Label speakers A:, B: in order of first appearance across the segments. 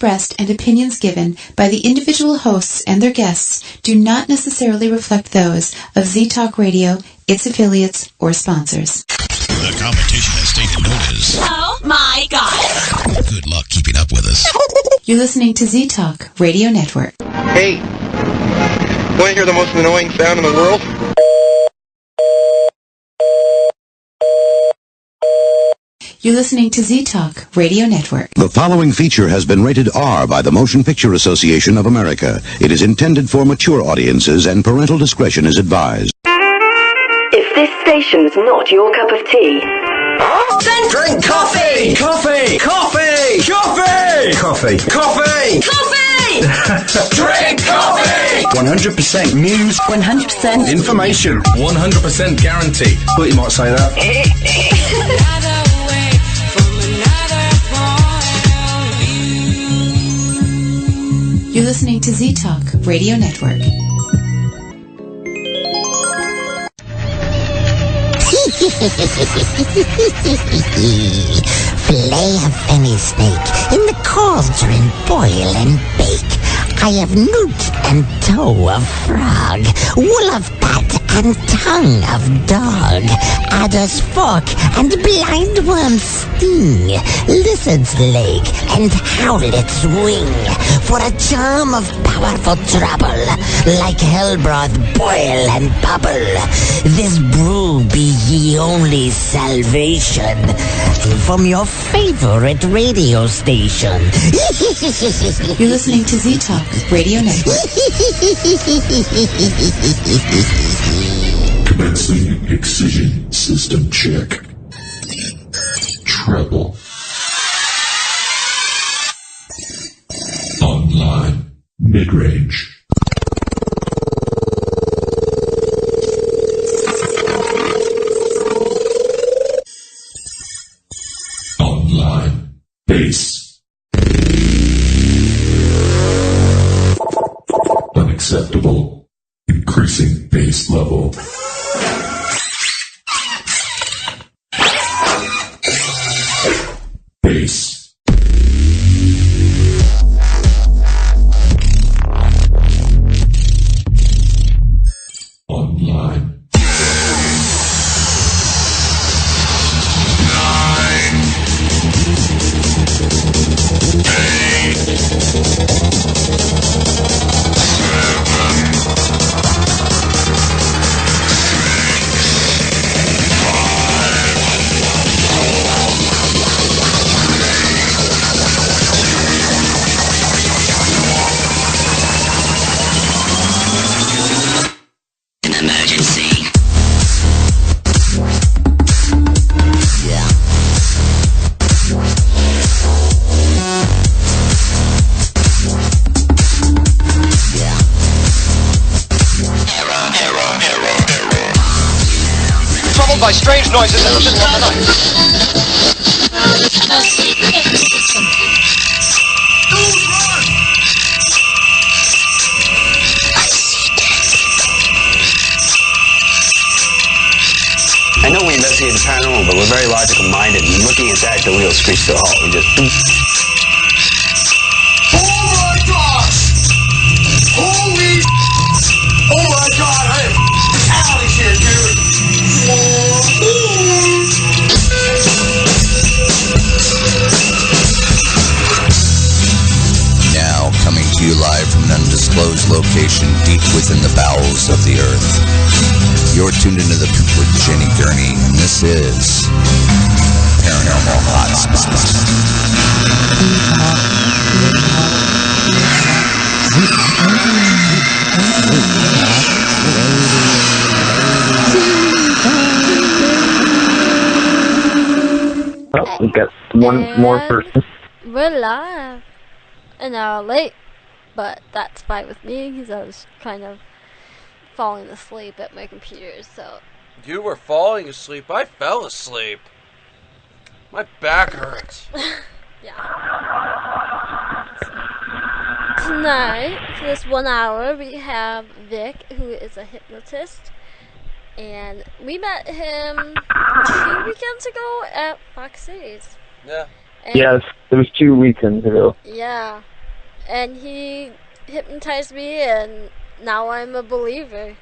A: expressed and opinions given by the individual hosts and their guests do not necessarily reflect those of Z-Talk Radio, its affiliates, or sponsors.
B: The competition has taken notice.
C: Oh my God!
B: Good luck keeping up with us.
A: You're listening to Z-Talk Radio Network.
D: Hey, want to hear the most annoying sound in the world?
A: You're listening to Z-Talk Radio Network.
E: The following feature has been rated R by the Motion Picture Association of America. It is intended for mature audiences and parental discretion is advised.
F: If this station's not your cup of tea,
G: then drink coffee! Coffee! Coffee! Coffee! Coffee! Coffee!
C: Coffee!
G: Drink coffee! 100% news.
C: 100%
G: information. 100% guarantee. Thought you might say that.
A: You're listening to Z-Talk Radio Network.
H: Fillet of fenny snake in the cauldron, boil and bake. I have newt and toe of frog, wool of bat and tongue of dog, adder's fork and blindworm's sting, lizard's leg and howlet's wing, for a charm of powerful trouble, like hell broth boil and bubble. This brew be ye only salvation from your favorite radio station.
A: You're listening to Z-Talk Radio Network.
I: Commencing excision system check. Treble. Online. Mid-range. Online. Bass. Unacceptable. Increasing bass level. Bass. Online. 9, 8, 5,
D: By strange noises in the middle of the night.
J: I know we investigate the paranormal, but we're very logical minded. And looking at that, the wheels screech to a halt. We just.
G: Oh my God! Holy! Oh my God! I am out of here, dude!
B: Now, coming to you live from an undisclosed location deep within the bowels of the earth. You're tuned into the Poop with Jenny Gurney, and this is Paranormal HotSpot.
K: Oh, we got one more person.
L: We're live. An hour late, but that's fine with me because I was kind of falling asleep at my computer, so...
M: You were falling asleep? I fell asleep. My back hurts.
L: Yeah. Tonight, for this 1 hour, we have Vic, who is a hypnotist, and we met him 2 weekends ago at Fox Cities.
M: Yeah.
K: And yes, it was 2 weekends ago.
L: Yeah, and he hypnotized me, and now I'm a believer.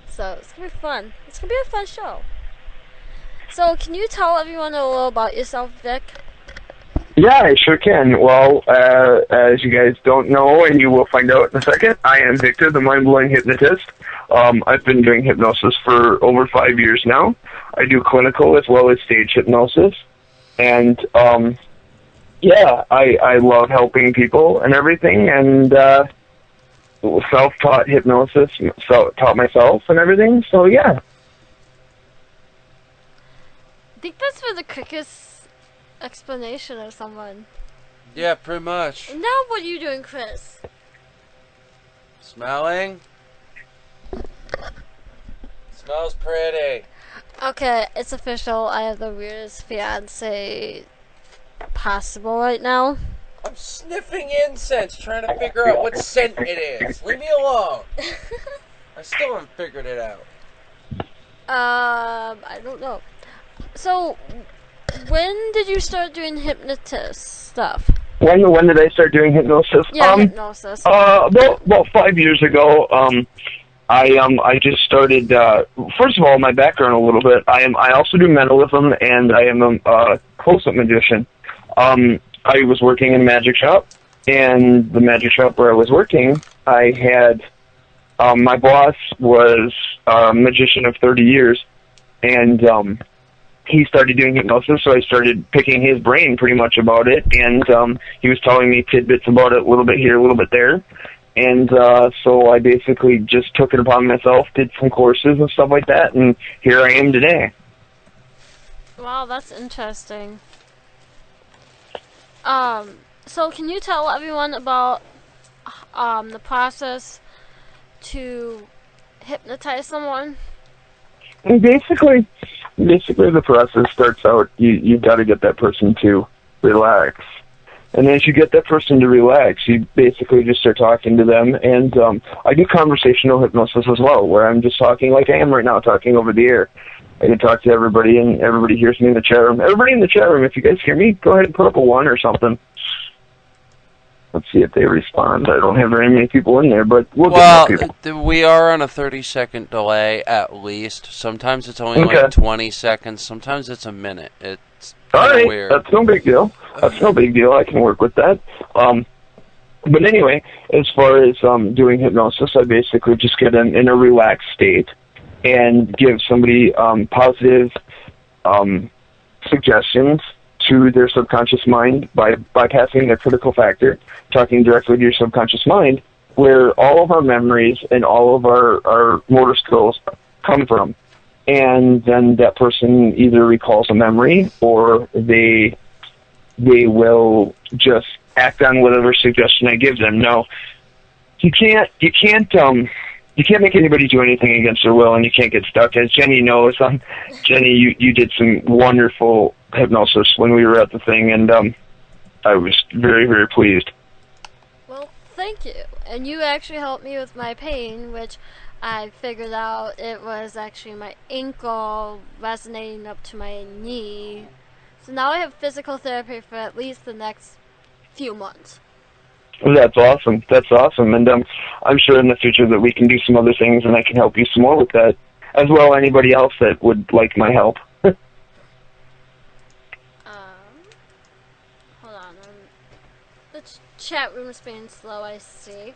L: So it's gonna be fun. It's gonna be a fun show. So can you tell everyone a little about yourself, Vic?
K: Yeah, I sure can. Well, as you guys don't know, and you will find out in a second, I am Victor, the mind-blowing hypnotist. I've been doing hypnosis for over 5 years now. I do clinical as well as stage hypnosis. And, yeah, I love helping people and everything, and self-taught hypnosis, taught myself and everything, so yeah.
L: I think that's for the quickest explanation of someone.
M: Yeah, pretty much.
L: And now what are you doing, Chris?
M: Smelling? Smells pretty.
L: Okay, it's official. I have the weirdest fiance possible right now.
M: I'm sniffing incense, trying to figure out what scent it is. Leave me alone. I still haven't figured it out.
L: I don't know. So, when did you start doing hypnotist stuff?
K: When did I start doing hypnosis?
L: Yeah, hypnosis.
K: About 5 years ago. I just started. First of all, my background a little bit. I also do mentalism, and I am a close-up magician. I was working in a magic shop, and the magic shop where I was working, I had my boss was a magician of 30 years, and he started doing hypnosis, so I started picking his brain pretty much about it, and he was telling me tidbits about it, a little bit here, a little bit there, and so I basically just took it upon myself, did some courses and stuff like that, and here I am today.
L: Wow, that's interesting. So can you tell everyone about the process to hypnotize someone?
K: Basically the process starts out, you've got to get that person to relax. And as you get that person to relax, you basically just start talking to them. And I do conversational hypnosis as well, where I'm just talking like I am right now, talking over the air. I can talk to everybody, and everybody hears me in the chat room. Everybody in the chat room, if you guys hear me, go ahead and put up a 1 or something. Let's see if they respond. I don't have very many people in there, but we'll get more people.
M: We are on a 30-second delay at least. Sometimes it's only like 20 seconds. Sometimes it's a minute. It's kind of weird.
K: That's no big deal. That's no big deal. I can work with that. But anyway, as far as doing hypnosis, I basically just get in a relaxed state and give somebody positive suggestions to their subconscious mind by bypassing their critical factor, talking directly to your subconscious mind, where all of our memories and all of our motor skills come from. And then that person either recalls a memory or they will just act on whatever suggestion I give them. No, you can't make anybody do anything against their will, and you can't get stuck. As Jenny knows, Jenny, you did some wonderful hypnosis when we were at the thing, and I was very, very pleased.
L: Well, thank you. And you actually helped me with my pain, which I figured out it was actually my ankle resonating up to my knee. So now I have physical therapy for at least the next few months.
K: That's awesome. That's awesome. And I'm sure in the future that we can do some other things, and I can help you some more with that, as well as anybody else that would like my help.
L: Hold on. The chat room is being slow, I see.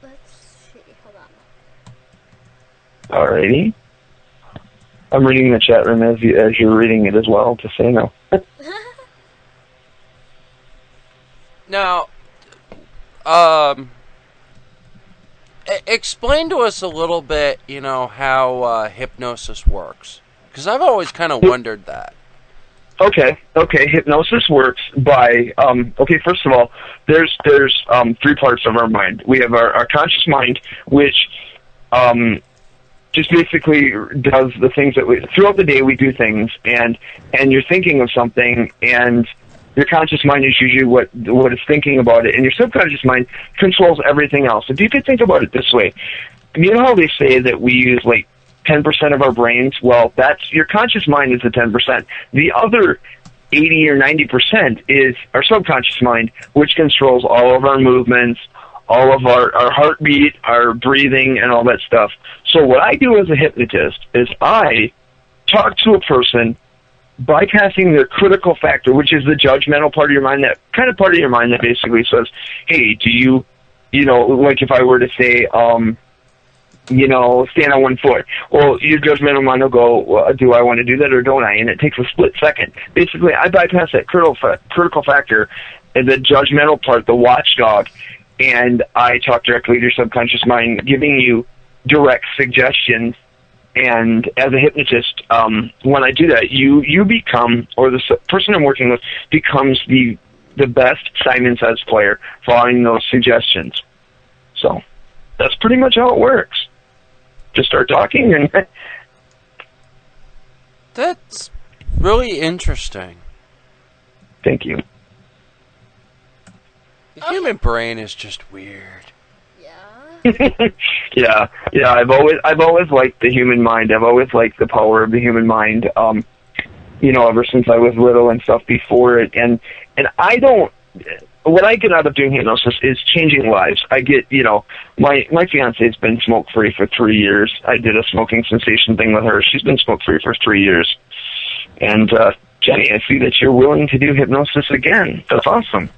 L: Let's see. Hold on.
K: Alrighty. I'm reading the chat room as you're reading it as well, just so you know.
M: Now, explain to us a little bit, how hypnosis works. Because I've always kind of wondered that.
K: Okay. Hypnosis works by, first of all, there's 3 parts of our mind. We have our conscious mind, which just basically does the things that throughout the day we do things, and you're thinking of something, and your conscious mind is usually what is thinking about it, and your subconscious mind controls everything else. If you could think about it this way, you know how they say that we use like 10% of our brains? Well, that's your conscious mind is the 10%. The other 80 or 90% is our subconscious mind, which controls all of our movements, all of our heartbeat, our breathing, and all that stuff. So what I do as a hypnotist is I talk to a person bypassing their critical factor, which is the judgmental part of your mind, that kind of part of your mind that basically says, hey, do you know, like if I were to say, stand on one foot. Well, your judgmental mind will go, well, do I want to do that or don't I? And it takes a split second. Basically, I bypass that critical factor, and the judgmental part, the watchdog, and I talk directly to your subconscious mind, giving you direct suggestions. And as a hypnotist, when I do that, you become, or the person I'm working with becomes the best Simon Says player, following those suggestions. So that's pretty much how it works. Just start talking, and
M: that's really interesting.
K: Thank you.
M: The human brain is just weird.
K: Yeah. I've always liked the human mind. I've always liked the power of the human mind. Ever since I was little and stuff before it, and I don't. What I get out of doing hypnosis is changing lives. I get, my fiance's been smoke-free for 3 years. I did a smoking cessation thing with her. She's been smoke-free for 3 years. And, Jenny, I see that you're willing to do hypnosis again. That's awesome.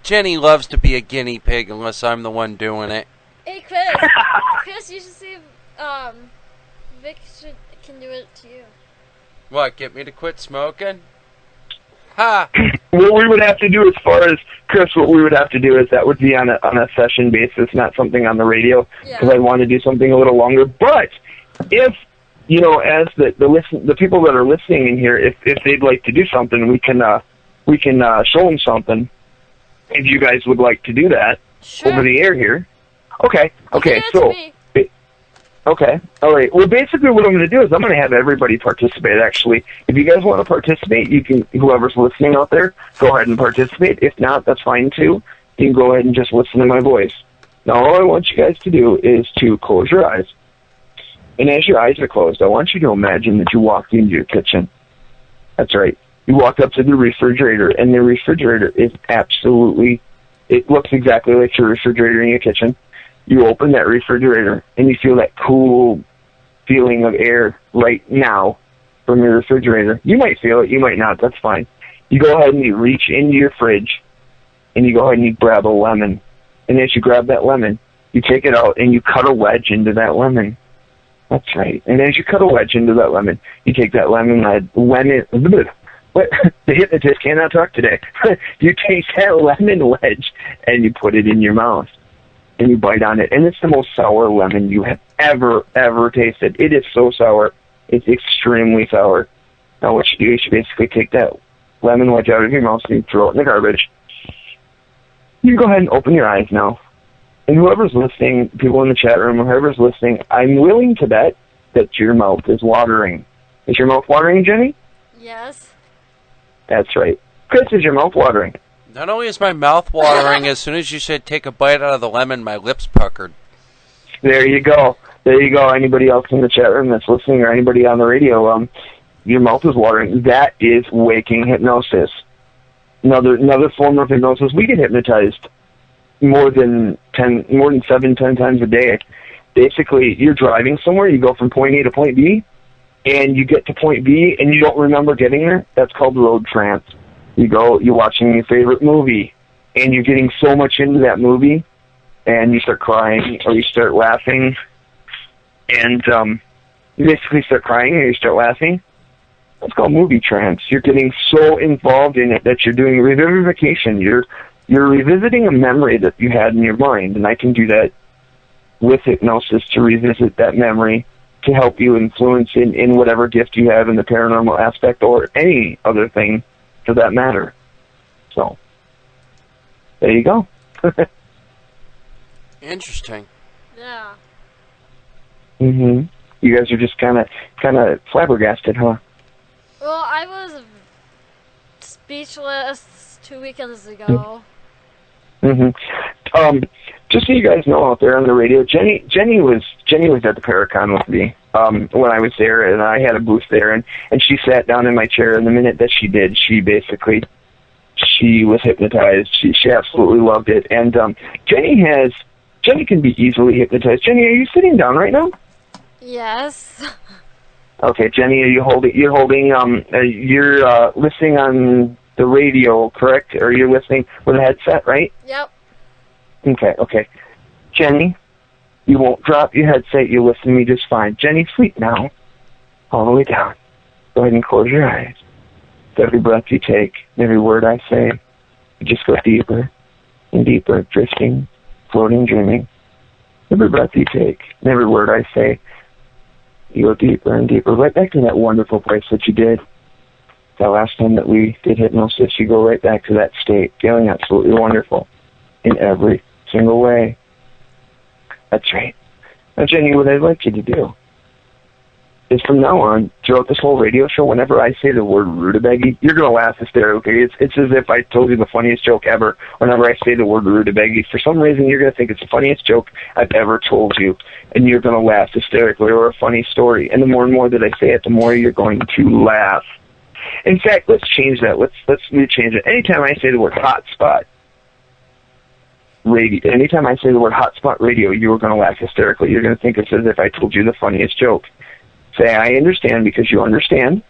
M: Jenny loves to be a guinea pig unless I'm the one doing it.
L: Hey, Chris. Chris, you should see if Vic can do it to you.
M: What, get me to quit smoking? Ha!
K: What we would have to do, as far as Chris, what we would have to do is that would be on a session basis, not something on the radio, because I want to do something a little longer. But if as the people that are listening in here, if they'd like to do something, we can show them something. If you guys would like to do that over the air here, okay. So. Okay. All right. Well, basically what I'm going to do is I'm going to have everybody participate, actually. If you guys want to participate, you can, whoever's listening out there, go ahead and participate. If not, that's fine, too. You can go ahead and just listen to my voice. Now, all I want you guys to do is to close your eyes. And as your eyes are closed, I want you to imagine that you walked into your kitchen. That's right. You walk up to the refrigerator, and the refrigerator is it looks exactly like your refrigerator in your kitchen. You open that refrigerator, and you feel that cool feeling of air right now from your refrigerator. You might feel it, you might not, that's fine. You go ahead and you reach into your fridge, and you go ahead and you grab a lemon. And as you grab that lemon, you take it out, and you cut a wedge into that lemon. That's right. And as you cut a wedge into that lemon, you take that the hypnotist cannot talk today. You take that lemon wedge, and you put it in your mouth. And you bite on it, and it's the most sour lemon you have ever tasted. It is so sour. It's extremely sour. Now what you do is you basically take that lemon wedge out of your mouth and you throw it in the garbage. You go ahead and open your eyes now. And whoever's listening, people in the chat room, whoever's listening, I'm willing to bet that your mouth is watering. Is your mouth watering, Jenny?
L: Yes.
K: That's right. Chris, is your mouth watering?
M: Not only is my mouth watering, as soon as you said take a bite out of the lemon, my lips puckered.
K: There you go. Anybody else in the chat room that's listening, or anybody on the radio, your mouth is watering. That is waking hypnosis. Another form of hypnosis. We get hypnotized more than 7-10 times a day. Basically, you're driving somewhere. You go from point A to point B, and you get to point B, and you don't remember getting there. That's called road trance. You're watching your favorite movie, and you're getting so much into that movie, and you start crying, or you start laughing, and you basically start crying, or you start laughing. That's called movie trance. You're getting so involved in it that you're doing revivification. You're revisiting a memory that you had in your mind, and I can do that with hypnosis to revisit that memory to help you influence in whatever gift you have in the paranormal aspect or any other thing for that matter. So, there you go.
M: Interesting.
L: Yeah.
K: You guys are just kind of flabbergasted, huh?
L: Well, I was speechless 2 weekends ago.
K: just so you guys know out there on the radio, Jenny was at the Paracon with me when I was there, and I had a booth there, and she sat down in my chair, and the minute that she did, she was hypnotized. She absolutely loved it, and Jenny can be easily hypnotized. Jenny, are you sitting down right now?
L: Yes.
K: Okay, Jenny, you're listening on the radio, correct? Or you're listening with a headset, right?
L: Yep.
K: Okay. Jenny, you won't drop your headset. You listen to me just fine. Jenny, sleep now. All the way down. Go ahead and close your eyes. With every breath you take, every word I say, you just go deeper and deeper, drifting, floating, dreaming. Every breath you take, and every word I say, you go deeper and deeper, right back to that wonderful place that you did. That last time that we did hypnosis, you go right back to that state, feeling absolutely wonderful in every single way. That's right. Now, Jenny, what I'd like you to do is from now on, throughout this whole radio show, whenever I say the word rutabaga, you're going to laugh hysterically. It's as if I told you the funniest joke ever. Whenever I say the word rutabaga, for some reason, you're going to think it's the funniest joke I've ever told you, and you're going to laugh hysterically, or a funny story. And the more and more that I say it, the more you're going to laugh. In fact, let's change that. Let's change it. Anytime I say the word HotSpot Radio, anytime I say the word HotSpot Radio, you're going to laugh hysterically. You're going to think it's as if I told you the funniest joke. Say, I understand, because you understand.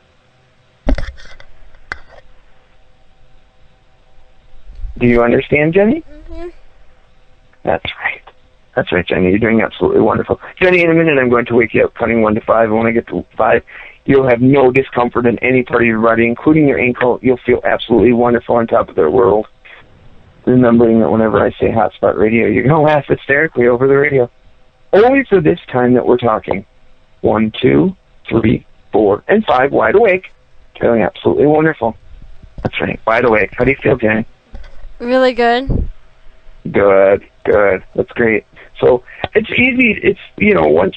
K: Do you understand, Jenny?
L: Mm-hmm.
K: That's right. That's right, Jenny. You're doing absolutely wonderful. Jenny, in a minute, I'm going to wake you up, counting 1 to 5. And when I get to 5, you'll have no discomfort in any part of your body, including your ankle. You'll feel absolutely wonderful on top of the world. Remembering that whenever I say HotSpot Radio, you're going to laugh hysterically over the radio. Only for this time that we're talking. 1, 2, 3, 4, and 5, wide awake. Feeling absolutely wonderful. That's right, wide awake. How do you feel, Jenny?
L: Really good.
K: Good. That's great. So it's easy. It's,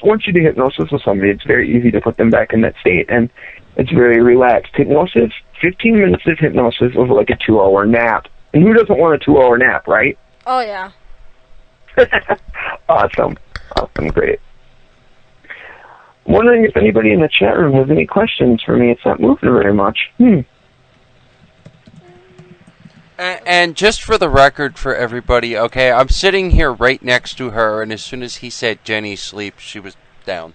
K: once you do hypnosis with somebody, it's very easy to put them back in that state, and it's very relaxed. Hypnosis, 15 minutes of hypnosis over like a 2-hour nap. And who doesn't want a 2-hour nap, right?
L: Oh, yeah.
K: Awesome, great. I'm wondering if anybody in the chat room has any questions for me. It's not moving very much.
M: And just for the record for everybody, okay, I'm sitting here right next to her, and as soon as he said Jenny sleep, she was down.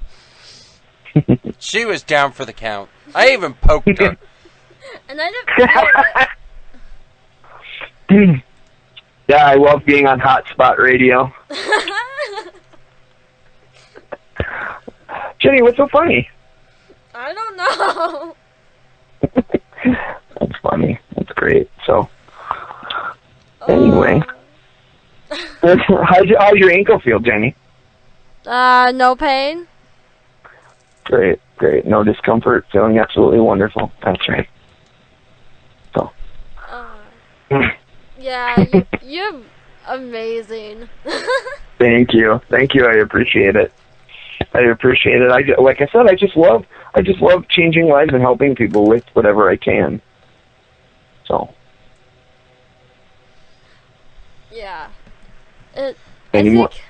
M: She was down for the count. I even poked her.
L: And I didn't feel it.
K: Yeah, I love being on HotSpot Radio. Jenny, what's so funny?
L: I don't know.
K: That's funny. That's great. So, anyway. How's your ankle feel, Jenny?
L: No pain.
K: Great. No discomfort. Feeling absolutely wonderful. That's right. So.
L: Yeah, you're amazing.
K: Thank you. I appreciate it. Like I said, I just love changing lives and helping people with whatever I can. So.
L: Yeah. I think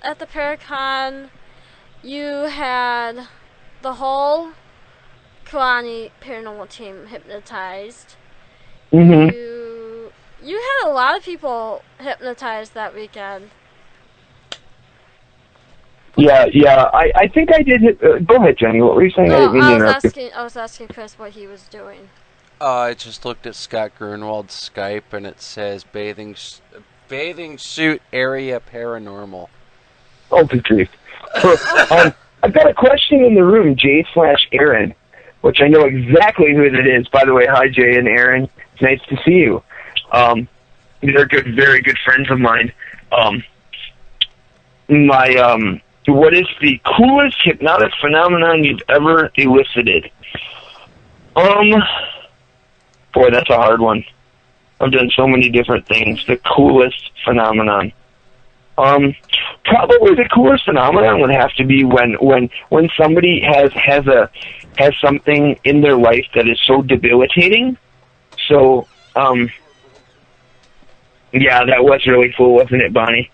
L: at the Paracon, you had the whole Kalani paranormal team hypnotized.
K: Mm-hmm.
L: You had a lot of people hypnotized that weekend.
K: Yeah. I think I did. Go ahead, Jenny. What were you saying?
L: No, I was asking Chris what he was doing.
M: I just looked at Scott Grunwald's Skype, and it says bathing suit area paranormal.
K: Oh, good grief. I've got a question in the room, Jay/Aaron, which I know exactly who that is. By the way, hi, Jay and Aaron. It's nice to see you. They're very good friends of mine. What is the coolest hypnotic phenomenon you've ever elicited? Boy, that's a hard one. I've done so many different things. The coolest phenomenon. Probably the coolest phenomenon would have to be when somebody has something in their life that is so debilitating. So, Yeah, that was really cool, wasn't it, Bonnie?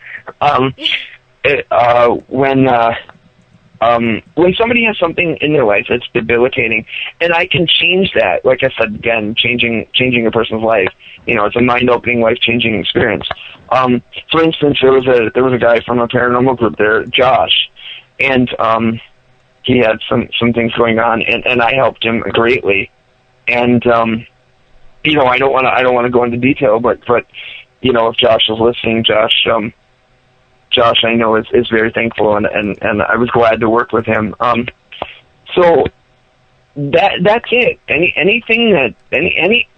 K: When somebody has something in their life that's debilitating, and I can change that, like I said again, changing a person's life, it's a mind-opening, life-changing experience. For instance, there was a guy from a paranormal group there, Josh, and he had some things going on, and I helped him greatly. And I don't want to go into detail, but if Josh is listening, Josh, I know is very thankful, and I was glad to work with him. So that's it.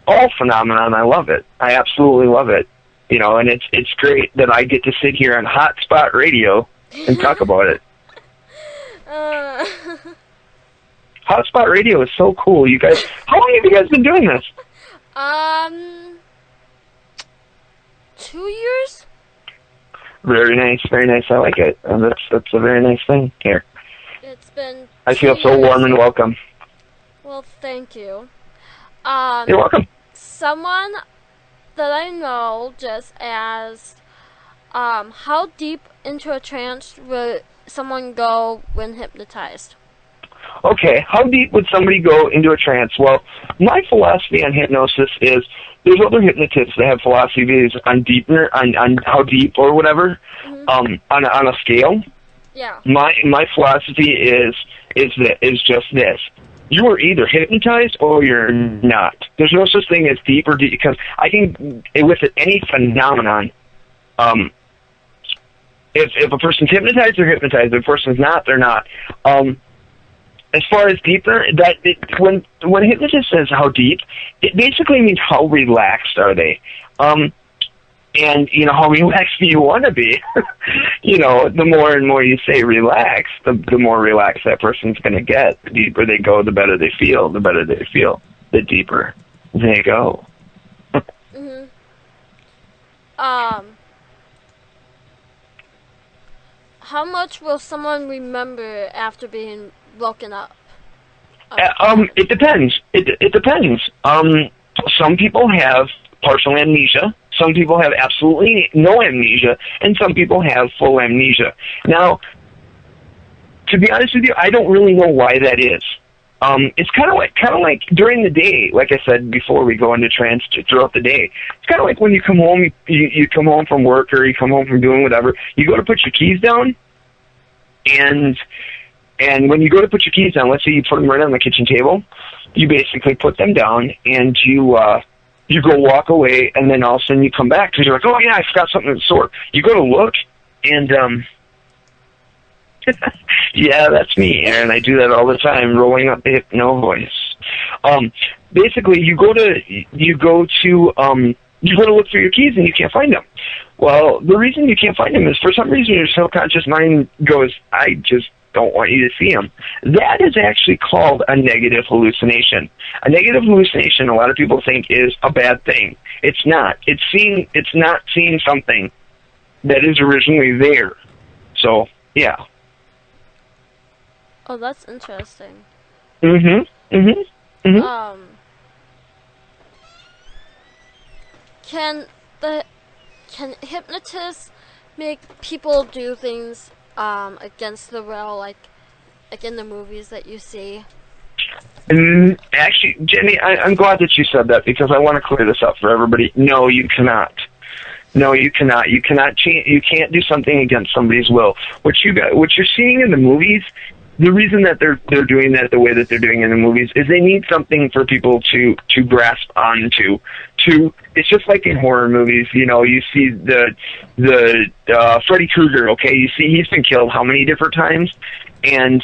K: All phenomenon, I love it. I absolutely love it. And it's great that I get to sit here on HotSpot Radio and talk about it. HotSpot Radio is so cool, you guys. How long have you guys been doing this?
L: 2 years.
K: Very nice, very nice. I like it. That's a very nice thing here.
L: It's been.
K: I feel so warm and welcome.
L: Well, thank you.
K: You're welcome.
L: Someone that I know just asked, how deep into a trance would someone go when hypnotized?
K: Okay, how deep would somebody go into a trance? Well, my philosophy on hypnosis is there's other hypnotists that have philosophies on how deep or whatever, on a scale.
L: Yeah.
K: My philosophy is just this: you are either hypnotized or you're not. There's no such thing as deep or deep, because I can, with any phenomenon, if a person's hypnotized, they're hypnotized. If a person's not, they're not. As far as deeper, when a hypnotist says how deep, it basically means how relaxed are they, and how relaxed do you want to be. The more and more you say relax, the more relaxed that person's going to get. The deeper they go, the better they feel. The better they feel, the deeper they go.
L: How much will someone remember after being woken up?
K: It depends. It depends. Some people have partial amnesia. Some people have absolutely no amnesia, and some people have full amnesia. Now, to be honest with you, I don't really know why that is. It's kind of like during the day, like I said before, we go into trance throughout the day. It's kind of like when you come home, you come home from work or you come home from doing whatever. You go to put your keys down, and when you go to put your keys down, let's say you put them right on the kitchen table, you basically put them down and you go walk away, and then all of a sudden you come back because you're like, oh yeah, I forgot something in the store. You go to look, and yeah, that's me, Aaron. I do that all the time, rolling up the hypno voice. Basically, you go to look for your keys and you can't find them. Well, the reason you can't find them is for some reason your subconscious mind goes, I just don't want you to see them. That is actually called a negative hallucination. A negative hallucination, a lot of people think, is a bad thing. It's not. It's not seeing something that is originally there. So, yeah.
L: Oh, that's interesting. Can hypnotists make people do things against the will, like in the movies that you see?
K: Actually, Jenny, I'm glad that you said that, because I want to clear this up for everybody. No, you cannot. No, you cannot. You cannot change. You can't do something against somebody's will. What you're seeing in the movies, the reason that they're doing that the way that they're doing in the movies is they need something for people to grasp onto. It's just like in horror movies, you see the Freddy Krueger. Okay, you see he's been killed how many different times, and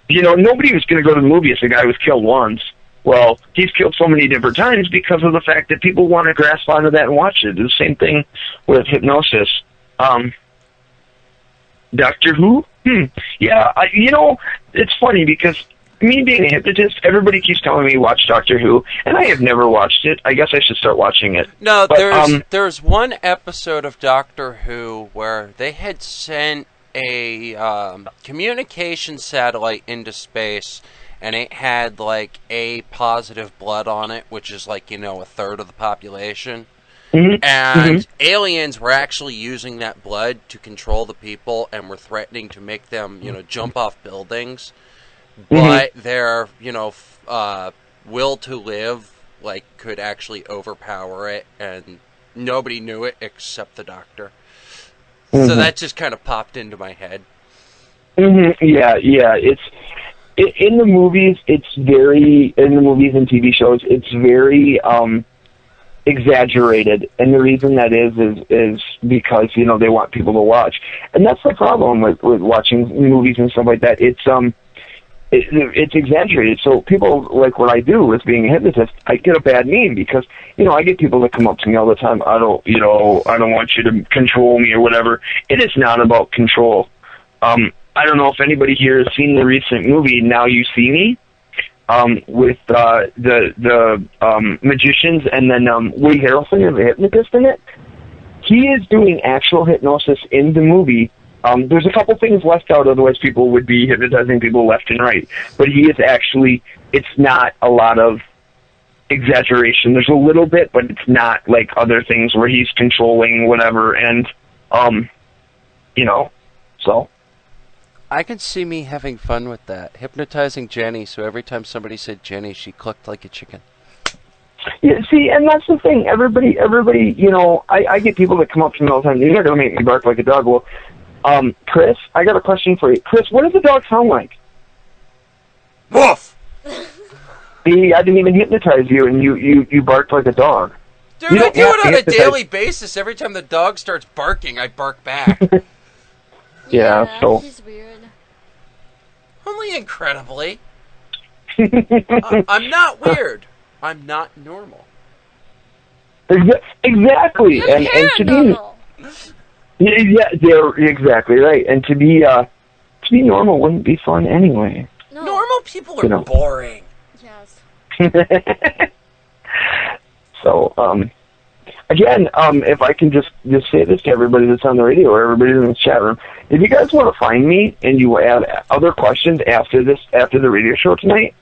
K: nobody was going to go to the movie if the guy was killed once. Well, he's killed so many different times because of the fact that people want to grasp onto that and watch it. It's the same thing with hypnosis. Doctor Who? Yeah, it's funny because me being a hypnotist, everybody keeps telling me watch Doctor Who, and I have never watched it. I guess I should start watching it.
M: No, there's one episode of Doctor Who where they had sent a communication satellite into space, and it had like A positive blood on it, which is like, a third of the population. And aliens were actually using that blood to control the people and were threatening to make them, jump off buildings. But their, will to live, could actually overpower it, and nobody knew it except the doctor. So that just kind of popped into my head.
K: Yeah. It's in the movies. In the movies and TV shows, it's very exaggerated, and the reason that is because they want people to watch, and that's the problem with watching movies and stuff like that. It's exaggerated. So people, like what I do with being a hypnotist, I get a bad name because, I get people that come up to me all the time. I don't want you to control me or whatever. It is not about control. I don't know if anybody here has seen the recent movie, Now You See Me, with the magicians, and then Woody Harrelson is a hypnotist in it. He is doing actual hypnosis in the movie. There's a couple things left out, otherwise people would be hypnotizing people left and right. But he is actually, it's not a lot of exaggeration. There's a little bit, but it's not like other things where he's controlling whatever, and, so.
M: I can see me having fun with that. Hypnotizing Jenny, so every time somebody said Jenny, she clucked like a chicken.
K: Yeah, see, and that's the thing. Everybody, I get people that come up to me all the time, you're not going to make me bark like a dog. Well, Chris, I got a question for you. Chris, what does the dog sound like?
M: Woof!
K: See, I didn't even hypnotize you, and you barked like a dog.
M: Dude, I do it on a daily basis. Every time the dog starts barking, I bark back.
K: Yeah, so...
L: He's weird.
M: Only incredibly. I'm not weird. I'm not normal.
K: Exactly.
L: You're
K: and to be... Yeah, they're exactly right. And to be normal wouldn't be fun anyway.
L: No.
M: Normal people are boring.
L: Yes.
K: So, again, if I can just say this to everybody that's on the radio or everybody in the chat room, if you guys want to find me and you have other questions after the radio show tonight,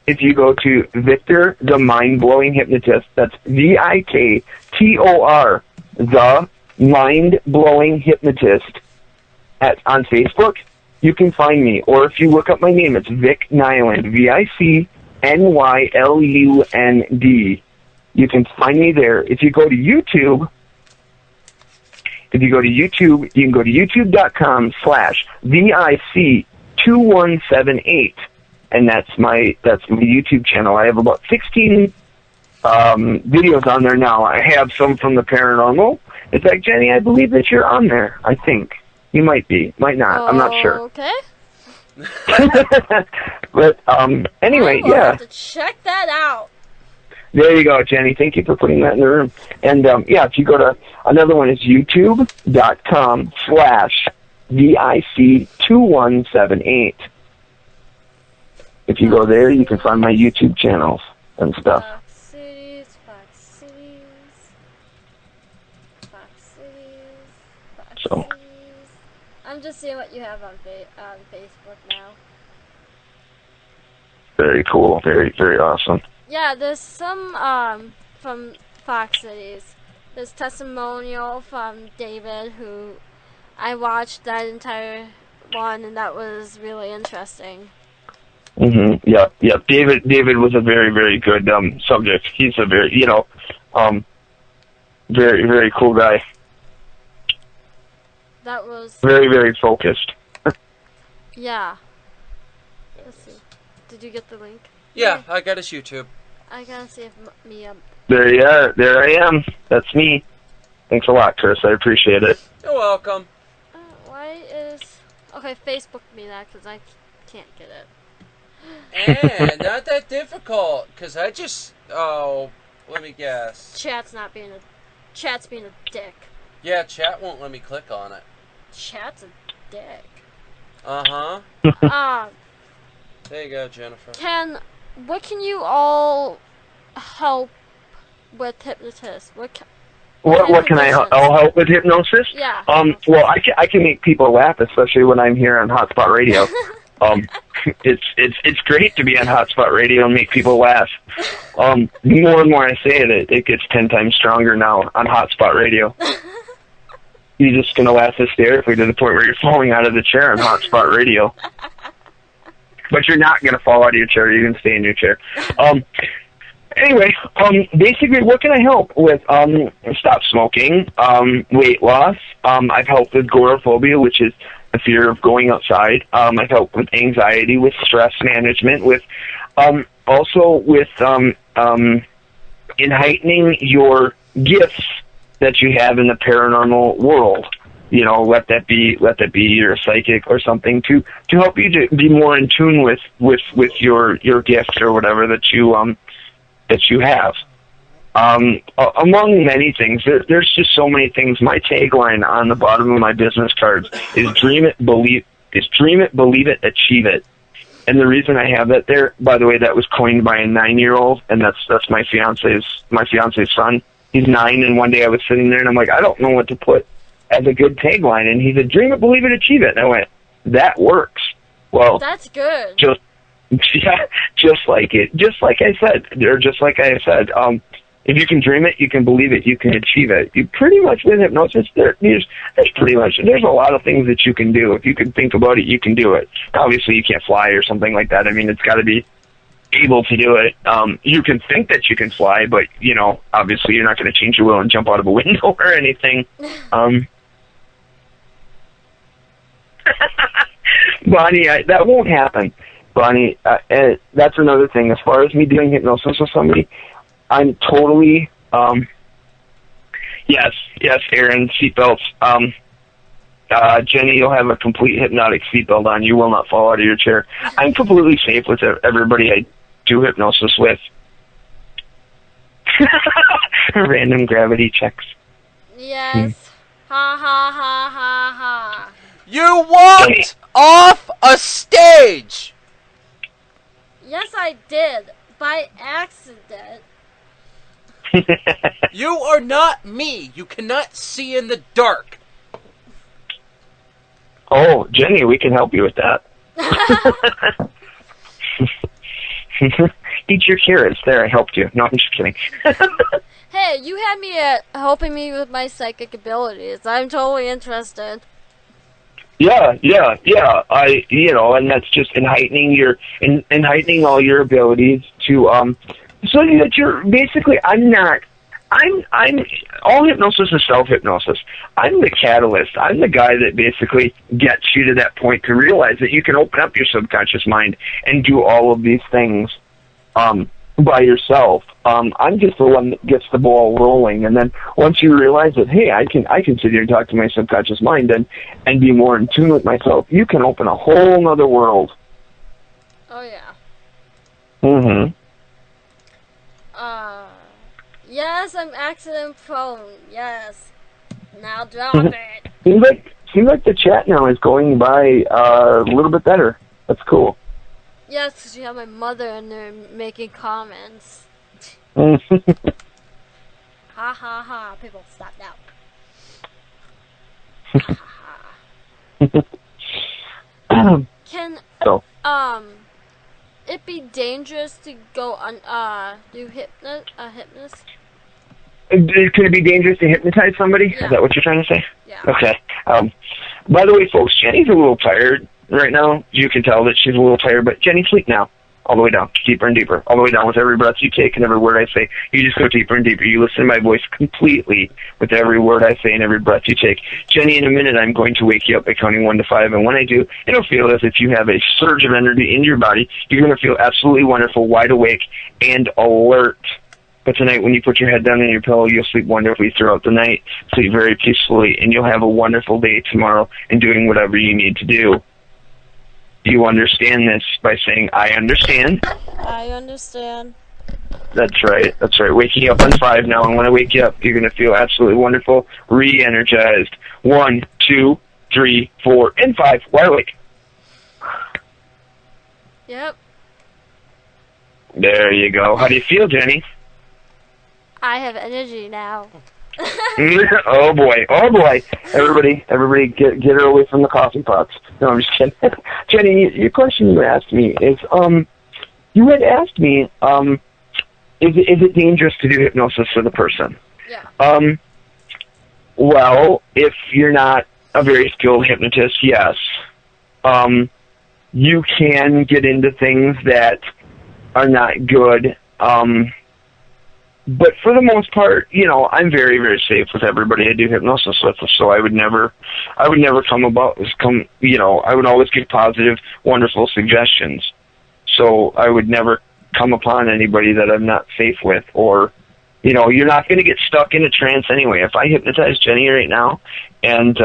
K: if you go to Victor the Mind Blowing Hypnotist, that's VIKTOR, the Mind Blowing Hypnotist, on Facebook, you can find me. Or if you look up my name, it's Vic Nyland, VICNYLUND. You can find me there. If you go to YouTube, you can go to youtube.com/VIC2178, and that's my YouTube channel. I have about 16 videos on there now. I have some from the paranormal. In fact, Jenny, I believe that you're on there. I think you might be, might not. I'm not sure.
L: Okay.
K: But anyway,
L: I'll
K: yeah.
L: have to check that out.
K: There you go, Jenny. Thank you for putting that in the room. And, if you go to, another one is youtube.com/VIC2178. If you go there, you can find my YouTube channels and stuff.
L: Fox Cities.
K: So.
L: I'm just seeing what you have on Facebook now.
K: Very cool. Very, very awesome.
L: Yeah, there's some from Fox Cities. There's testimonial from David, who I watched that entire one, and that was really interesting.
K: Yeah. David was a very, very good subject. He's a very, very, very cool guy.
L: That was
K: very, very focused.
L: Yeah. Let's see. Did you get the link?
M: Yeah, I got his YouTube.
L: I gotta see if me.
K: There you are. There I am. That's me. Thanks a lot, Chris. I appreciate it.
M: You're welcome.
L: Why is... Okay, Facebook me that, because I can't get it.
M: And not that difficult, because I just... Oh, let me guess.
L: Chat's being a dick.
M: Yeah, chat won't let me click on it.
L: Chat's a dick.
M: Uh-huh. There you go, Jennifer.
L: What can you all help with hypnotists? What
K: can I'll help with hypnosis?
L: Yeah.
K: Well, I can make people laugh, especially when I'm here on HotSpot Radio. It's great to be on HotSpot Radio and make people laugh. More and more I say it, it gets 10 times stronger now on HotSpot Radio. You're just gonna laugh hysterically to the point where you're falling out of the chair on HotSpot Radio. But you're not gonna fall out of your chair. You can stay in your chair. Anyway, basically, what can I help with? Stop smoking, weight loss. I've helped with agoraphobia, which is the fear of going outside. I've helped with anxiety, with stress management, with also with in heightening your gifts that you have in the paranormal world. You know, let that be you're a psychic or something to help you to be more in tune with your gifts or whatever that you have. Among many things, there's just so many things. My tagline on the bottom of my business cards is dream it, believe it, achieve it. And the reason I have that there, by the way, that was coined by a 9-year-old, and that's my fiance's son. He's 9, and one day I was sitting there and I'm like, I don't know what to put as a good tagline, and he said, dream it, believe it, achieve it. And I went, that works. Well,
L: that's good.
K: Just like I said, if you can dream it, you can believe it, you can achieve it. You pretty much, with hypnosis, there's a lot of things that you can do. If you can think about it, you can do it. Obviously, you can't fly or something like that. I mean, it's got to be able to do it. You can think that you can fly, but, you know, obviously you're not going to change your will and jump out of a window or anything. Bonnie, that won't happen. Bonnie, that's another thing. As far as me doing hypnosis with somebody, I'm totally, yes, Aaron, seatbelts. Jenny, you'll have a complete hypnotic seatbelt on. You will not fall out of your chair. I'm completely safe with everybody I do hypnosis with. Random gravity checks.
L: Yes. Ha ha ha ha ha.
M: You walked off a stage!
L: Yes, I did. By accident.
M: You are not me. You cannot see in the dark.
K: Oh, Jenny, we can help you with that. Eat your carrots. There, I helped you. No, I'm just kidding.
L: Hey, you had me helping me with my psychic abilities. I'm totally interested.
K: Yeah. And that's just in heightening all your abilities to so that you're basically. I'm all hypnosis is self-hypnosis. I'm the catalyst. I'm the guy that basically gets you to that point to realize that you can open up your subconscious mind and do all of these things by yourself. I'm just the one that gets the ball rolling, and then once you realize that, hey, I can sit here and talk to my subconscious mind and be more in tune with myself, you can open a whole other world.
L: Oh yeah.
K: Mm-hmm.
L: Yes, I'm accident prone. Yes. Now drop it.
K: Seems like the chat now is going by a little bit better. That's cool.
L: Yes, because you have my mother in there making comments. Ha ha ha. People, stop now. Ha ha ha. Can it be dangerous to go on do hypnosis?
K: Could it be dangerous to hypnotize somebody? Yeah. Is that what you're trying to say?
L: Yeah.
K: Okay. By the way, folks, Jenny's a little tired right now. You can tell that she's a little tired, but Jenny, sleep now. All the way down, deeper and deeper, all the way down with every breath you take and every word I say. You just go deeper and deeper. You listen to my voice completely with every word I say and every breath you take. Jenny, in a minute, I'm going to wake you up by counting 1 to 5, and when I do, it'll feel as if you have a surge of energy in your body. You're going to feel absolutely wonderful, wide awake, and alert. But tonight, when you put your head down on your pillow, you'll sleep wonderfully throughout the night, sleep very peacefully, and you'll have a wonderful day tomorrow in doing whatever you need to do. You understand this by saying, I understand.
L: I understand.
K: That's right. Waking up on 5 now, and when I wake you up, you're going to feel absolutely wonderful, re-energized. 1, 2, 3, 4, and 5. Wide awake.
L: Yep.
K: There you go. How do you feel, Jenny?
L: I have energy now.
K: Oh boy! Everybody, get her away from the coffee pots. No, I'm just kidding. Jenny, your question you asked me is, you had asked me, is it dangerous to do hypnosis for the person?
L: Yeah.
K: Well, if you're not a very skilled hypnotist, yes. You can get into things that are not good. But for the most part, I'm very, very safe with everybody I do hypnosis with. So I would never I would always give positive, wonderful suggestions. So I would never come upon anybody that I'm not safe with, or, you're not going to get stuck in a trance anyway. If I hypnotize Jenny right now, and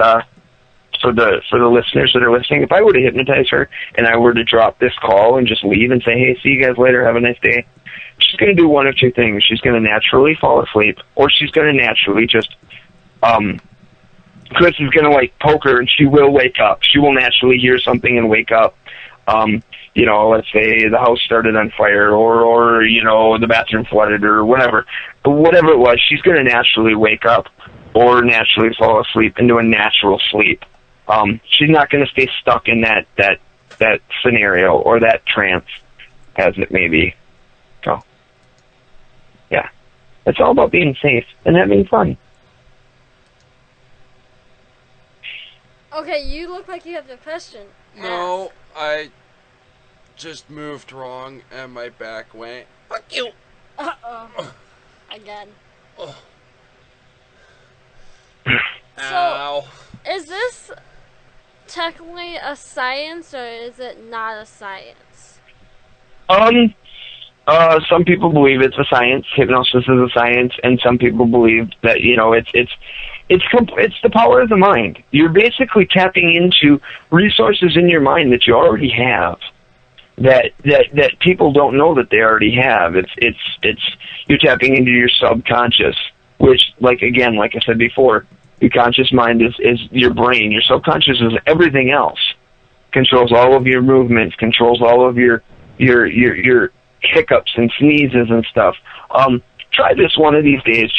K: for the listeners that are listening, if I were to hypnotize her and I were to drop this call and just leave and say, hey, see you guys later, have a nice day, she's going to do one of two things. She's going to naturally fall asleep, or she's going to naturally just, Chris is going to, poke her, and she will wake up. She will naturally hear something and wake up. Let's say the house started on fire, or the bathroom flooded, or whatever. But whatever it was, she's going to naturally wake up or naturally fall asleep into a natural sleep. She's not going to stay stuck in that scenario or that trance, as it may be. So, yeah. It's all about being safe and having fun.
L: Okay, you look like you have a question.
M: No, I just moved wrong and my back went. Fuck you!
L: Uh-oh. Again.
M: Oh.
L: So, is this technically a science, or is it not a science?
K: Some people believe it's a science. Hypnosis is a science, and some people believe that it's the power of the mind. You're basically tapping into resources in your mind that you already have, that people don't know that they already have. It's you're tapping into your subconscious, which, like I said before, your conscious mind is your brain. Your subconscious is everything else. Controls all of your movements, controls all of your hiccups and sneezes and stuff. Try this one of these days,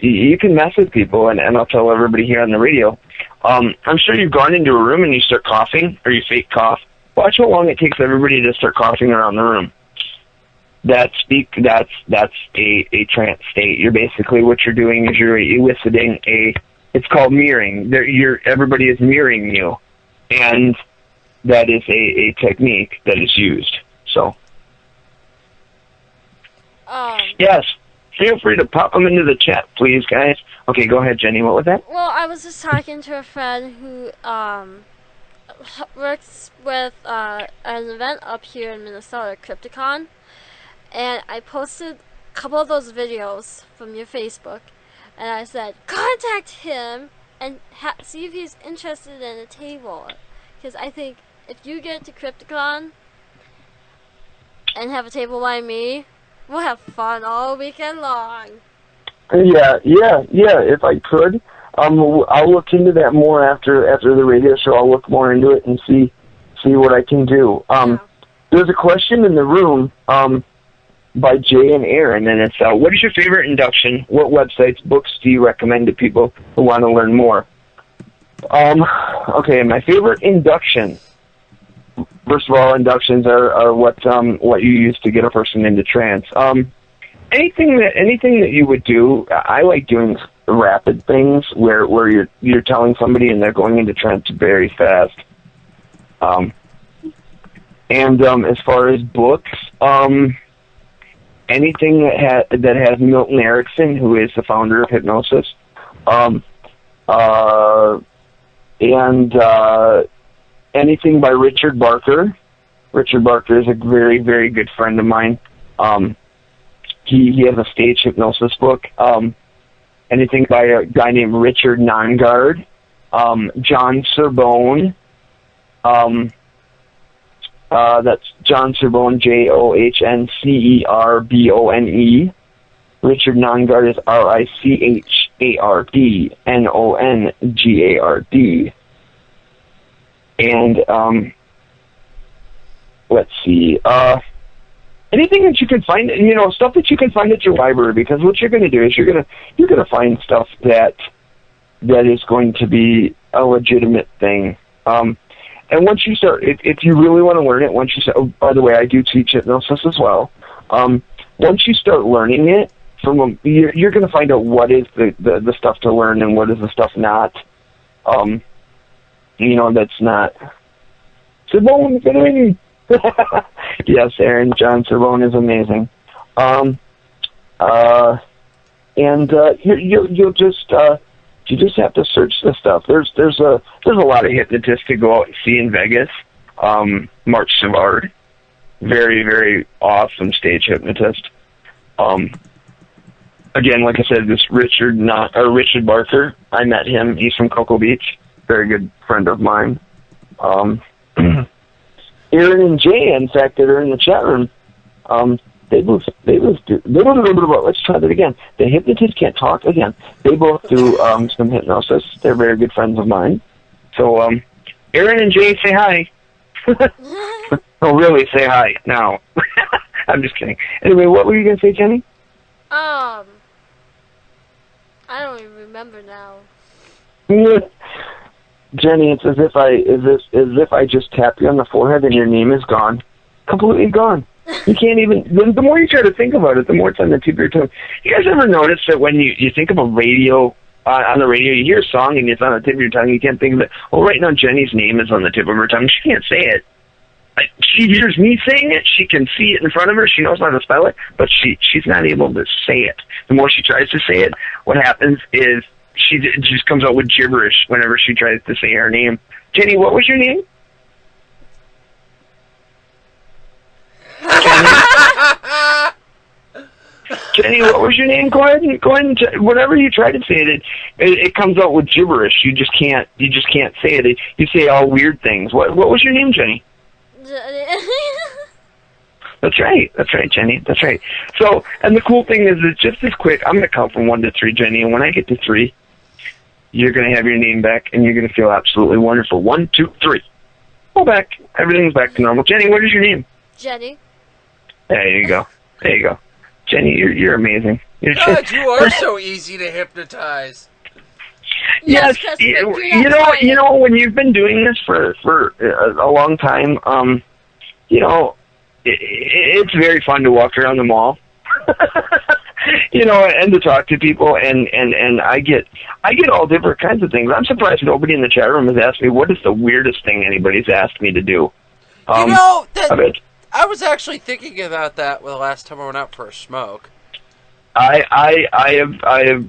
K: you can mess with people, and I'll tell everybody here on the radio. I'm sure you've gone into a room and you start coughing, or you fake cough. Watch how long it takes everybody to start coughing around the room. That's a trance state. You're basically, what you're doing is you're eliciting it's called mirroring. Everybody is mirroring you, and that is a technique that is used. So, yes, feel free to pop them into the chat, please, guys. Okay, go ahead, Jenny. What was that?
L: Well, I was just talking to a friend who works with an event up here in Minnesota, Crypticon, and I posted a couple of those videos from your Facebook, and I said, contact him and see if he's interested in a table, because I think if you get to Crypticon and have a table by me, we'll have fun all weekend long.
K: Yeah. If I could, I'll look into that more after the radio show. I'll look more into it and see what I can do. There's a question in the room by Jay and Aaron, and it's, what is your favorite induction? What websites, books do you recommend to people who want to learn more? Okay, my favorite induction. First of all, inductions are what you use to get a person into trance. Anything that you would do, I like doing rapid things where you're telling somebody and they're going into trance very fast. And as far as books, anything that has Milton Erickson, who is the founder of hypnosis, and anything by Richard Barker. Richard Barker is a very, very good friend of mine. He has a stage hypnosis book. Anything by a guy named Richard Nongard, John Sorbonne. That's John Sorbonne, JohnCerbone. Richard Nongard is RichardNongard. And let's see. anything that you can find, stuff that you can find at your library, because what you're going to do is you're going to find stuff that is going to be a legitimate thing. And once you start, if you really want to learn it, once you start, oh, by the way, I do teach hypnosis as well. Once you start learning it, you're going to find out what is the stuff to learn and what is the stuff not. That's not. Simone, get in. Yes, Aaron, John Cervone is amazing. You'll just you just have to search this stuff. There's a lot of hypnotists to go out and see in Vegas. Mark Savard, very, very awesome stage hypnotist. Again, like I said, this Richard Barker, I met him. He's from Cocoa Beach, very good friend of mine. Aaron and Jay, in fact, that are in the chat room, let's try that again. The hypnotist can't talk again. They both do some hypnosis. They're very good friends of mine. So, Aaron and Jay, say hi. Oh, really, say hi now. I'm just kidding. Anyway, what were you going to say, Jenny?
L: I don't even remember now.
K: Jenny, it's as if I just tap you on the forehead and your name is gone. Completely gone. You can't even, the more you try to think about it, the more it's on the tip of your tongue. You guys ever notice that when you think of a radio, on the radio, you hear a song and it's on the tip of your tongue, you can't think of it. Well, right now Jenny's name is on the tip of her tongue. She can't say it. She hears me saying it. She can see it in front of her. She knows how to spell it, but she's not able to say it. The more she tries to say it, what happens is she just comes out with gibberish whenever she tries to say her name. Jenny, what was your name? Jenny, what was your name? Go ahead and whenever you try to say it comes out with gibberish. You just can't say it. You say all weird things. What was your name, Jenny? That's right, Jenny. That's right. So, and the cool thing is that just this quick, I'm going to count from 1 to 3, Jenny, and when I get to 3, you're going to have your name back, and you're going to feel absolutely wonderful. 1, 2, 3. Go back. Everything's back to normal. Jenny, what is your name?
L: Jenny.
K: There you go. Jenny, you're amazing.
M: God, you are so easy to hypnotize.
K: Yes, you know, when you've been doing this for a long time, it's very fun to walk around the mall, and to talk to people, and I get all different kinds of things. I'm surprised nobody in the chat room has asked me what is the weirdest thing anybody's asked me to do.
M: I was actually thinking about that the last time I went out for a smoke.
K: I have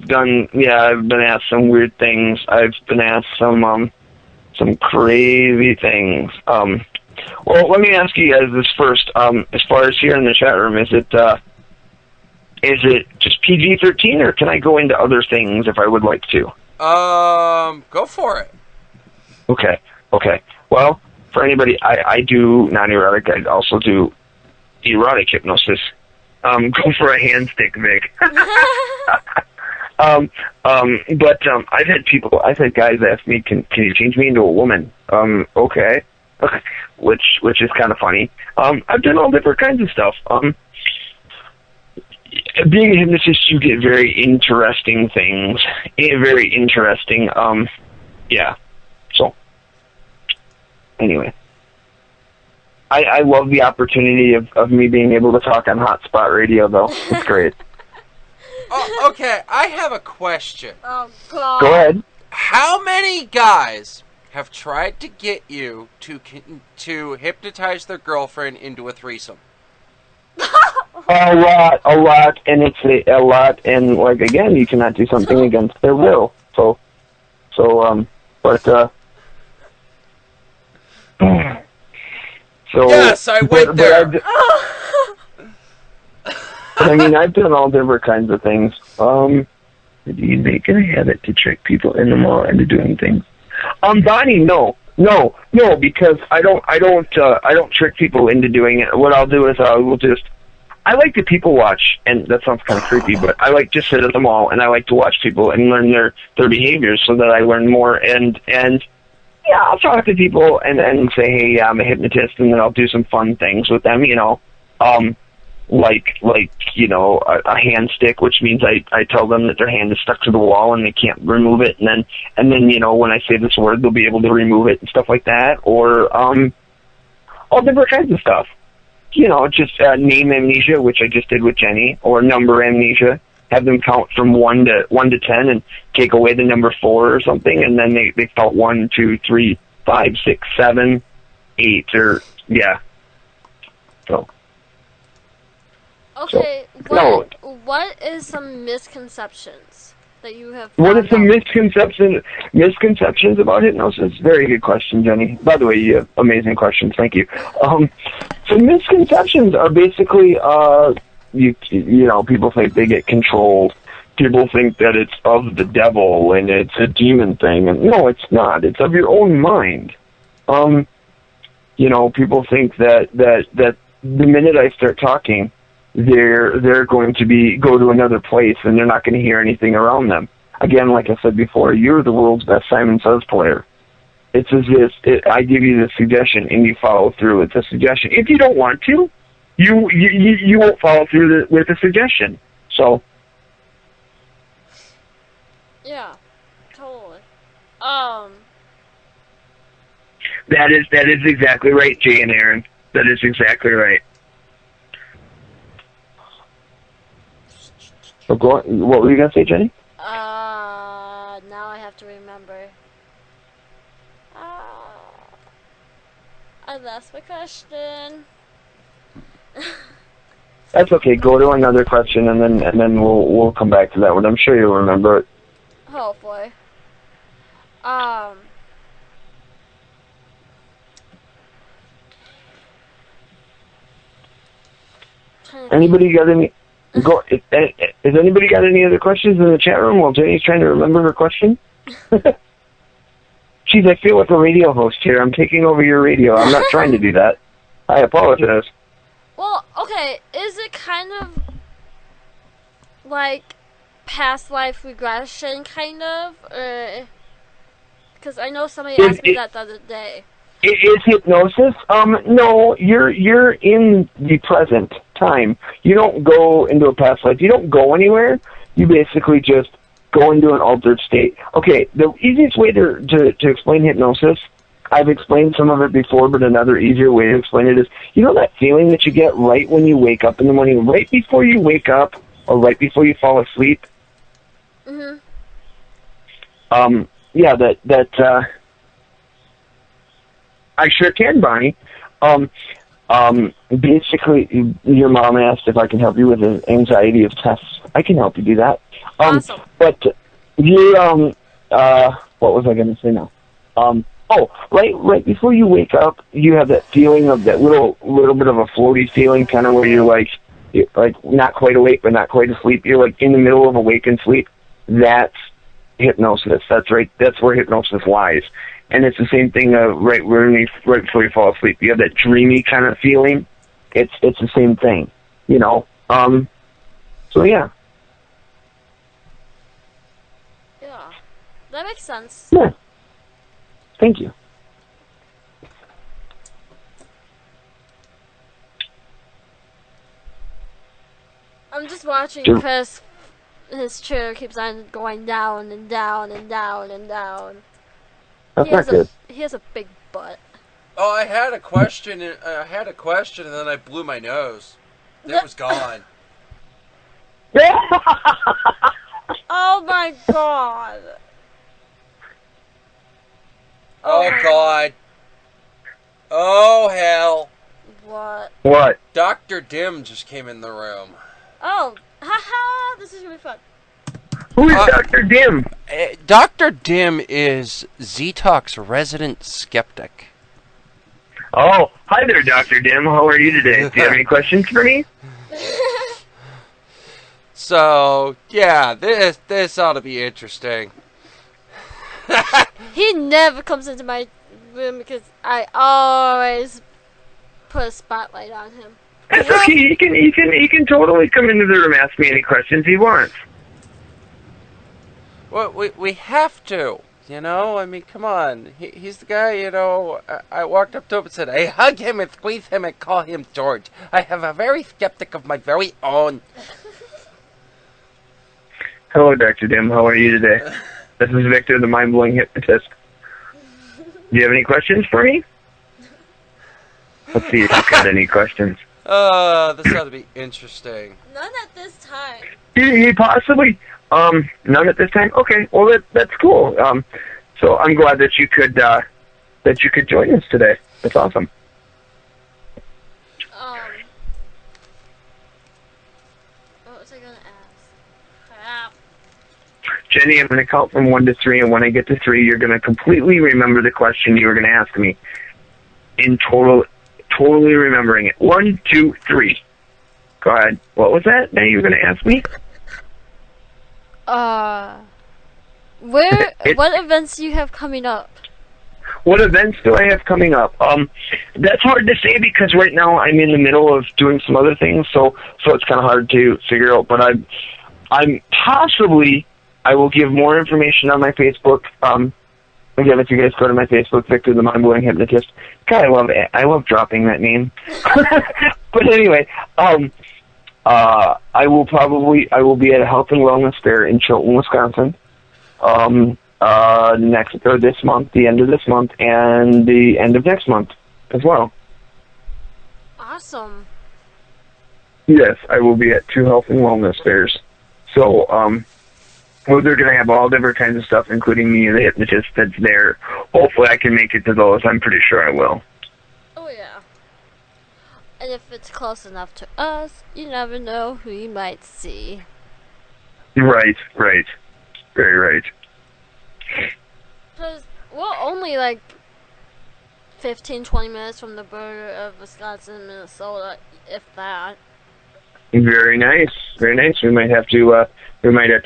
K: done, I've been asked some weird things. I've been asked some crazy things. Well, let me ask you guys this first. As far as here in the chat room, is it just PG-13, or can I go into other things if I would like to?
M: Go for it.
K: Okay. Well, for anybody, I do non-erotic. I also do erotic hypnosis. Go for a hand stick, Vic. But I've had guys ask me, can you change me into a woman? Okay. Which is kind of funny. I've done all different kinds of stuff. Being a hypnotist, you get very interesting things. Very interesting. So, anyway. I love the opportunity of me being able to talk on HotSpot Radio, though. It's great.
M: Okay, I have a question.
L: Oh, God.
K: Go ahead.
M: How many guys have tried to get you to hypnotize their girlfriend into a threesome?
K: A lot, and it's a lot, and like again, you cannot do something against their will. So,
M: yes, I went there.
K: I mean, I've done all different kinds of things. Do you make it a habit to trick people in the mall into doing things? Bonnie, no, because I don't trick people into doing it. What I'll do is I like to people watch, and that sounds kind of creepy, but I like to sit at the mall and I like to watch people and learn their behaviors so that I learn more. And yeah, I'll talk to people and say, hey, I'm a hypnotist, and then I'll do some fun things with them, like a hand stick, which means I tell them that their hand is stuck to the wall and they can't remove it, and then when I say this word, they'll be able to remove it and stuff like that, or all different kinds of stuff. Just name amnesia, which I just did with Jenny, or number amnesia. Have them count from 1 to 10 and take away the number 4 or something, and then they felt 1, 2, 3, 5, 6, 7, 8, or yeah. So.
L: Okay, what is some misconceptions that you have?
K: What are some misconceptions about hypnosis? Very good question, Jenny. By the way, you have amazing questions. Thank you. So misconceptions are basically, people think they get controlled. People think that it's of the devil and it's a demon thing, and no, it's not. It's of your own mind. People think that the minute I start talking, they're going to go to another place and they're not going to hear anything around them. Again, like I said before, you're the world's best Simon Says player. It's as if I give you the suggestion and you follow through with the suggestion. If you don't want to, you won't follow through with the suggestion. So.
L: Yeah, totally.
K: That is exactly right, Jay and Aaron. That is exactly right. So what were you gonna say, Jenny?
L: Now I have to remember. I lost my question.
K: That's okay. Go to another question, and then we'll come back to that one. I'm sure you'll remember it.
L: Hopefully.
K: Anybody got any? Has anybody got any other questions in the chat room while Jenny's trying to remember her question? Jeez, I feel like a radio host here. I'm taking over your radio. I'm not trying to do that. I apologize.
L: Well, okay, is it kind of like past life regression, kind of? Because I know somebody asked me that the other day.
K: Is hypnosis? No, you're in the present time. You don't go into a past life. You don't go anywhere. You basically just go into an altered state. Okay, the easiest way to explain hypnosis, I've explained some of it before, but another easier way to explain it is, that feeling that you get right when you wake up in the morning, right before you wake up, or right before you fall asleep?
L: Mm-hmm.
K: Yeah, I sure can, Bonnie. Basically, your mom asked if I can help you with the anxiety of tests. I can help you do that.
L: Awesome.
K: But what was I going to say now? Right before you wake up, you have that feeling of that little bit of a floaty feeling, kind of where you're like not quite awake but not quite asleep. You're like in the middle of awake and sleep. That's hypnosis. That's right. That's where hypnosis lies. And it's the same thing right before you fall asleep. You have that dreamy kind of feeling. It's the same thing, So yeah.
L: Yeah, that makes sense.
K: Yeah. Thank you.
L: I'm just watching because his chair keeps on going down and down and down and down.
K: That's not good.
L: He has a big butt.
M: Oh, I had a question, and then I blew my nose. It was gone.
L: Oh my god.
M: Oh god. Oh hell.
K: What?
M: Dr. Dim just came in the room.
L: Oh, haha, this is gonna be fun.
K: Who is Dr. Dim?
M: Dr. Dim is Z-Talk's resident skeptic.
K: Oh, hi there, Dr. Dim. How are you today? Do you have any questions for me?
M: So, yeah, this ought to be interesting.
L: He never comes into my room because I always put a spotlight on him.
K: That's okay. He can totally come into the room and ask me any questions he wants.
M: Well, we have to. You know, I mean, come on. He's the guy, you know, I walked up to him and said, I hug him and squeeze him and call him George. I have a very skeptic of my very own.
K: Hello, Dr. Dim. How are you today? This is Victor, the mind-blowing hypnotist. Do you have any questions for me? Let's see if you've got any questions.
M: This ought to be interesting.
L: None at this time.
K: Possibly. None at this time? Okay, well, that's cool. So I'm glad that you could join us today. That's awesome.
L: What was I going to ask?
K: Jenny, I'm going to count from 1 to 3, and when I get to 3, you're going to completely remember the question you were going to ask me. Totally remembering it. 1, 2, 3. Go ahead. What was that? Now you were going to ask me?
L: What events do you have coming up?
K: What events do I have coming up? That's hard to say because right now I'm in the middle of doing some other things, so it's kind of hard to figure out. But I'm possibly, I will give more information on my Facebook. Again, if you guys go to my Facebook, Victor the Mind-Blowing Hypnotist. God, I love dropping that name. But anyway, I will be at a health and wellness fair in Chilton, Wisconsin. This month, the end of this month, and the end of next month as well.
L: Awesome.
K: Yes, I will be at 2 health and wellness fairs. So, they're going to have all different kinds of stuff, including me and the hypnotist that's there. Hopefully I can make it to those. I'm pretty sure I will.
L: Oh, yeah. And if it's close enough to us, you never know who you might see.
K: Right. Very right.
L: Because we're only like 15, 20 minutes from the border of Wisconsin and Minnesota, if that.
K: Very nice. We might have to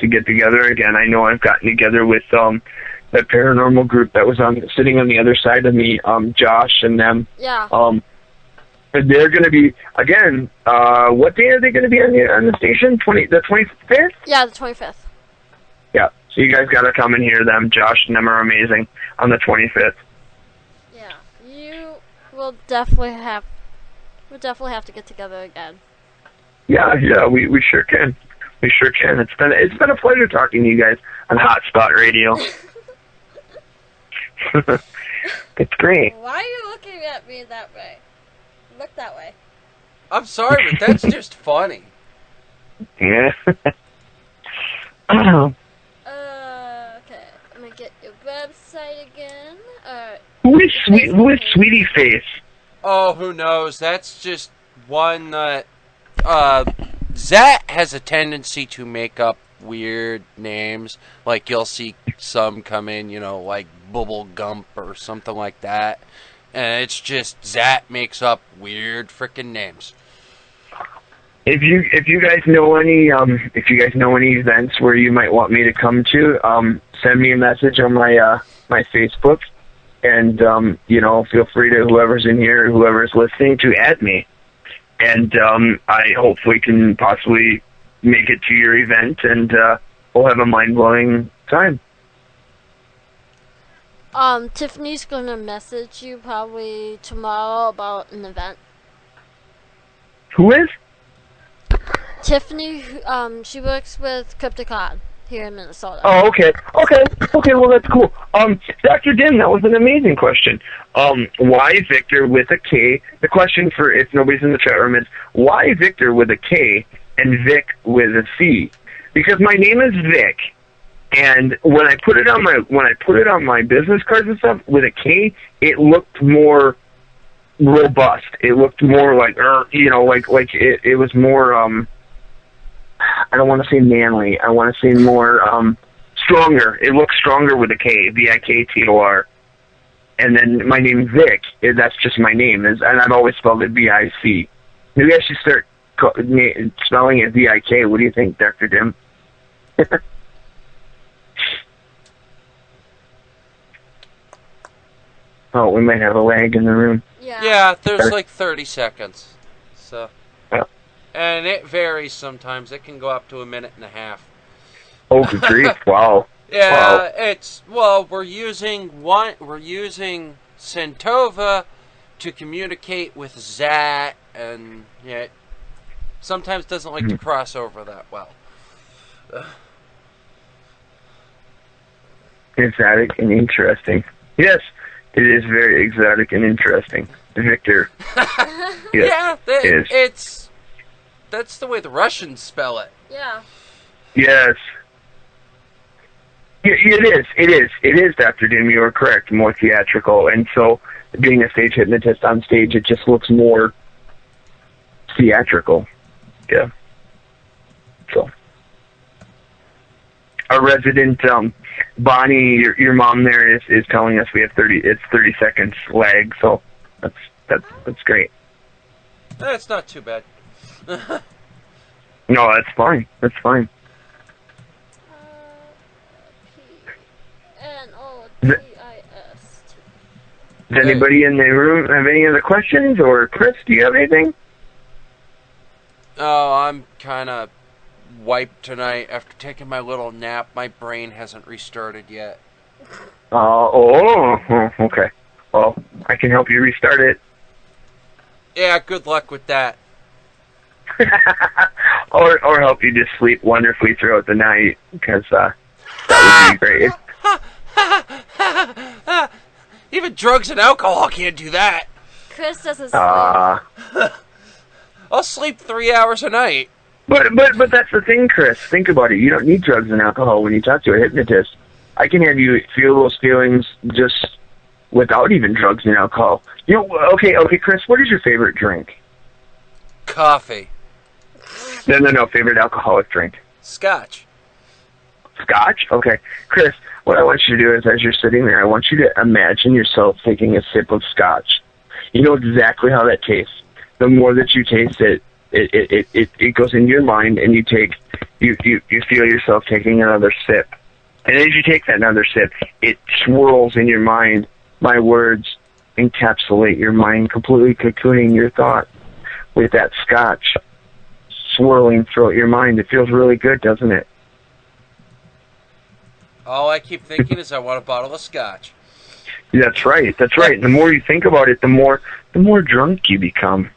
K: get together again. I know I've gotten together with that paranormal group that was sitting on the other side of me, Josh and them.
L: Yeah.
K: They're going to be again. What day are they going to be on the station? The 25th.
L: Yeah, the 25th.
K: Yeah. So you guys got to come and hear them. Josh and them are amazing on the 25th.
L: Yeah, you will definitely have. We'll definitely have to get together again.
K: Yeah, we sure can. We sure can. It's been a pleasure talking to you guys on HotSpot Radio. It's great.
L: Why are you looking at me that way? Look that way.
M: I'm sorry, but that's just funny.
K: Yeah.
L: Okay. I'm gonna get your website again.
K: Who is Sweetie Face?
M: Oh, who knows? That's just one that Zat has a tendency to make up weird names. Like you'll see some come in, you know, like Bubble Gump or something like that. And it's just Zat makes up weird frickin' names.
K: If you guys know any events where you might want me to come to, send me a message on my my Facebook, and feel free to whoever's in here, whoever's listening, to add me, and I hopefully can possibly make it to your event, and we'll have a mind-blowing time.
L: Tiffany's gonna message you probably tomorrow about an event.
K: Who is?
L: Tiffany, she works with Crypticon here in Minnesota.
K: Oh, okay, well, that's cool. Dr. Dim, that was an amazing question. Why Victor with a K? The question, for if nobody's in the chat room, is why Victor with a K and Vic with a C? Because my name is Vic, and when I put it on my business cards and stuff with a K, it looked more robust. It looked more like it was more I don't want to say manly. I want to say more stronger. It looks stronger with a K, V-I-K-T-O-R. And then my name Vic, that's just my name, and I've always spelled it V-I-C. Maybe I should start spelling it V-I-K. What do you think, Dr. Dim? Oh, we might have a lag in the room.
M: Yeah, there's like 30 seconds. So.
K: Yeah.
M: And it varies sometimes. It can go up to a minute and a half.
K: Oh, good grief. Wow.
M: Yeah, we're using Santova to communicate with Zat, and it sometimes doesn't like to cross over that well.
K: Exotic and interesting. Yes, it is very exotic and interesting. Victor.
M: Yes, it's that's the way the Russians spell it.
L: Yeah.
K: Yes. It is, Dr. Doom, you are correct, more theatrical, and so being a stage hypnotist on stage, it just looks more theatrical. Yeah. So. Our resident, Bonnie, your mom there is telling us we have 30 seconds lag, so that's great.
M: That's not too bad.
K: No, that's fine. That's fine.
L: P-N-O-T-I-S.
K: Does anybody in the room have any other questions? Or Chris, do you have anything?
M: Oh, I'm kind of wiped tonight after taking my little nap. My brain hasn't restarted yet.
K: Okay. Well, I can help you restart it.
M: Yeah, good luck with that.
K: or help you just sleep wonderfully throughout the night, because that would be great.
M: Even drugs and alcohol can't do that.
L: Chris doesn't sleep.
M: I'll sleep 3 hours a night.
K: But that's the thing, Chris. Think about it. You don't need drugs and alcohol when you talk to a hypnotist. I can have you feel those feelings just without even drugs and alcohol. You know, okay, Chris, what is your favorite drink?
M: Coffee.
K: No, favorite alcoholic drink.
M: Scotch.
K: Scotch? Okay. Chris, what I want you to do is, as you're sitting there, I want you to imagine yourself taking a sip of scotch. You know exactly how that tastes. The more that you taste it, it goes into your mind, and you feel yourself taking another sip. And as you take that another sip, it swirls in your mind. My words encapsulate your mind, completely cocooning your thought with that scotch swirling throughout your mind. It feels really good, doesn't it?
M: All I keep thinking is I want a bottle of scotch.
K: That's right. The more you think about it, the more drunk you become.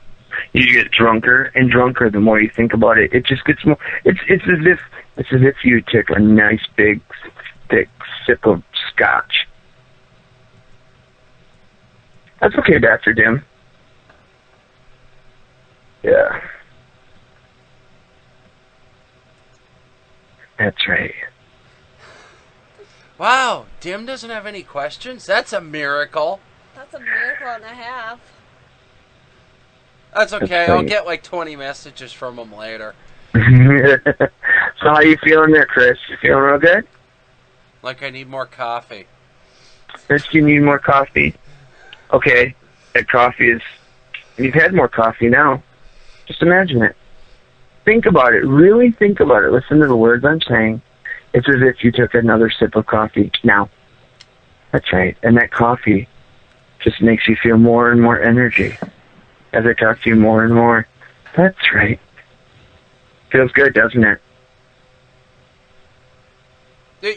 K: You get drunker and drunker the more you think about it. It just gets more. It's as if you took a nice big thick sip of scotch. That's okay, Dr. Dim. Yeah. That's right.
M: Wow, Dim doesn't have any questions? That's a miracle.
L: That's a miracle and a half.
M: That's okay, I'll get like 20 messages from him later.
K: So how you feeling there, Chris? You feeling real good?
M: Like I need more coffee.
K: Chris, you need more coffee? Okay, that coffee is... You've had more coffee now. Just imagine it. Think about it. Really think about it. Listen to the words I'm saying. It's as if you took another sip of coffee now. That's right. And that coffee just makes you feel more and more energy as I talk to you more and more. That's right. Feels good, doesn't it?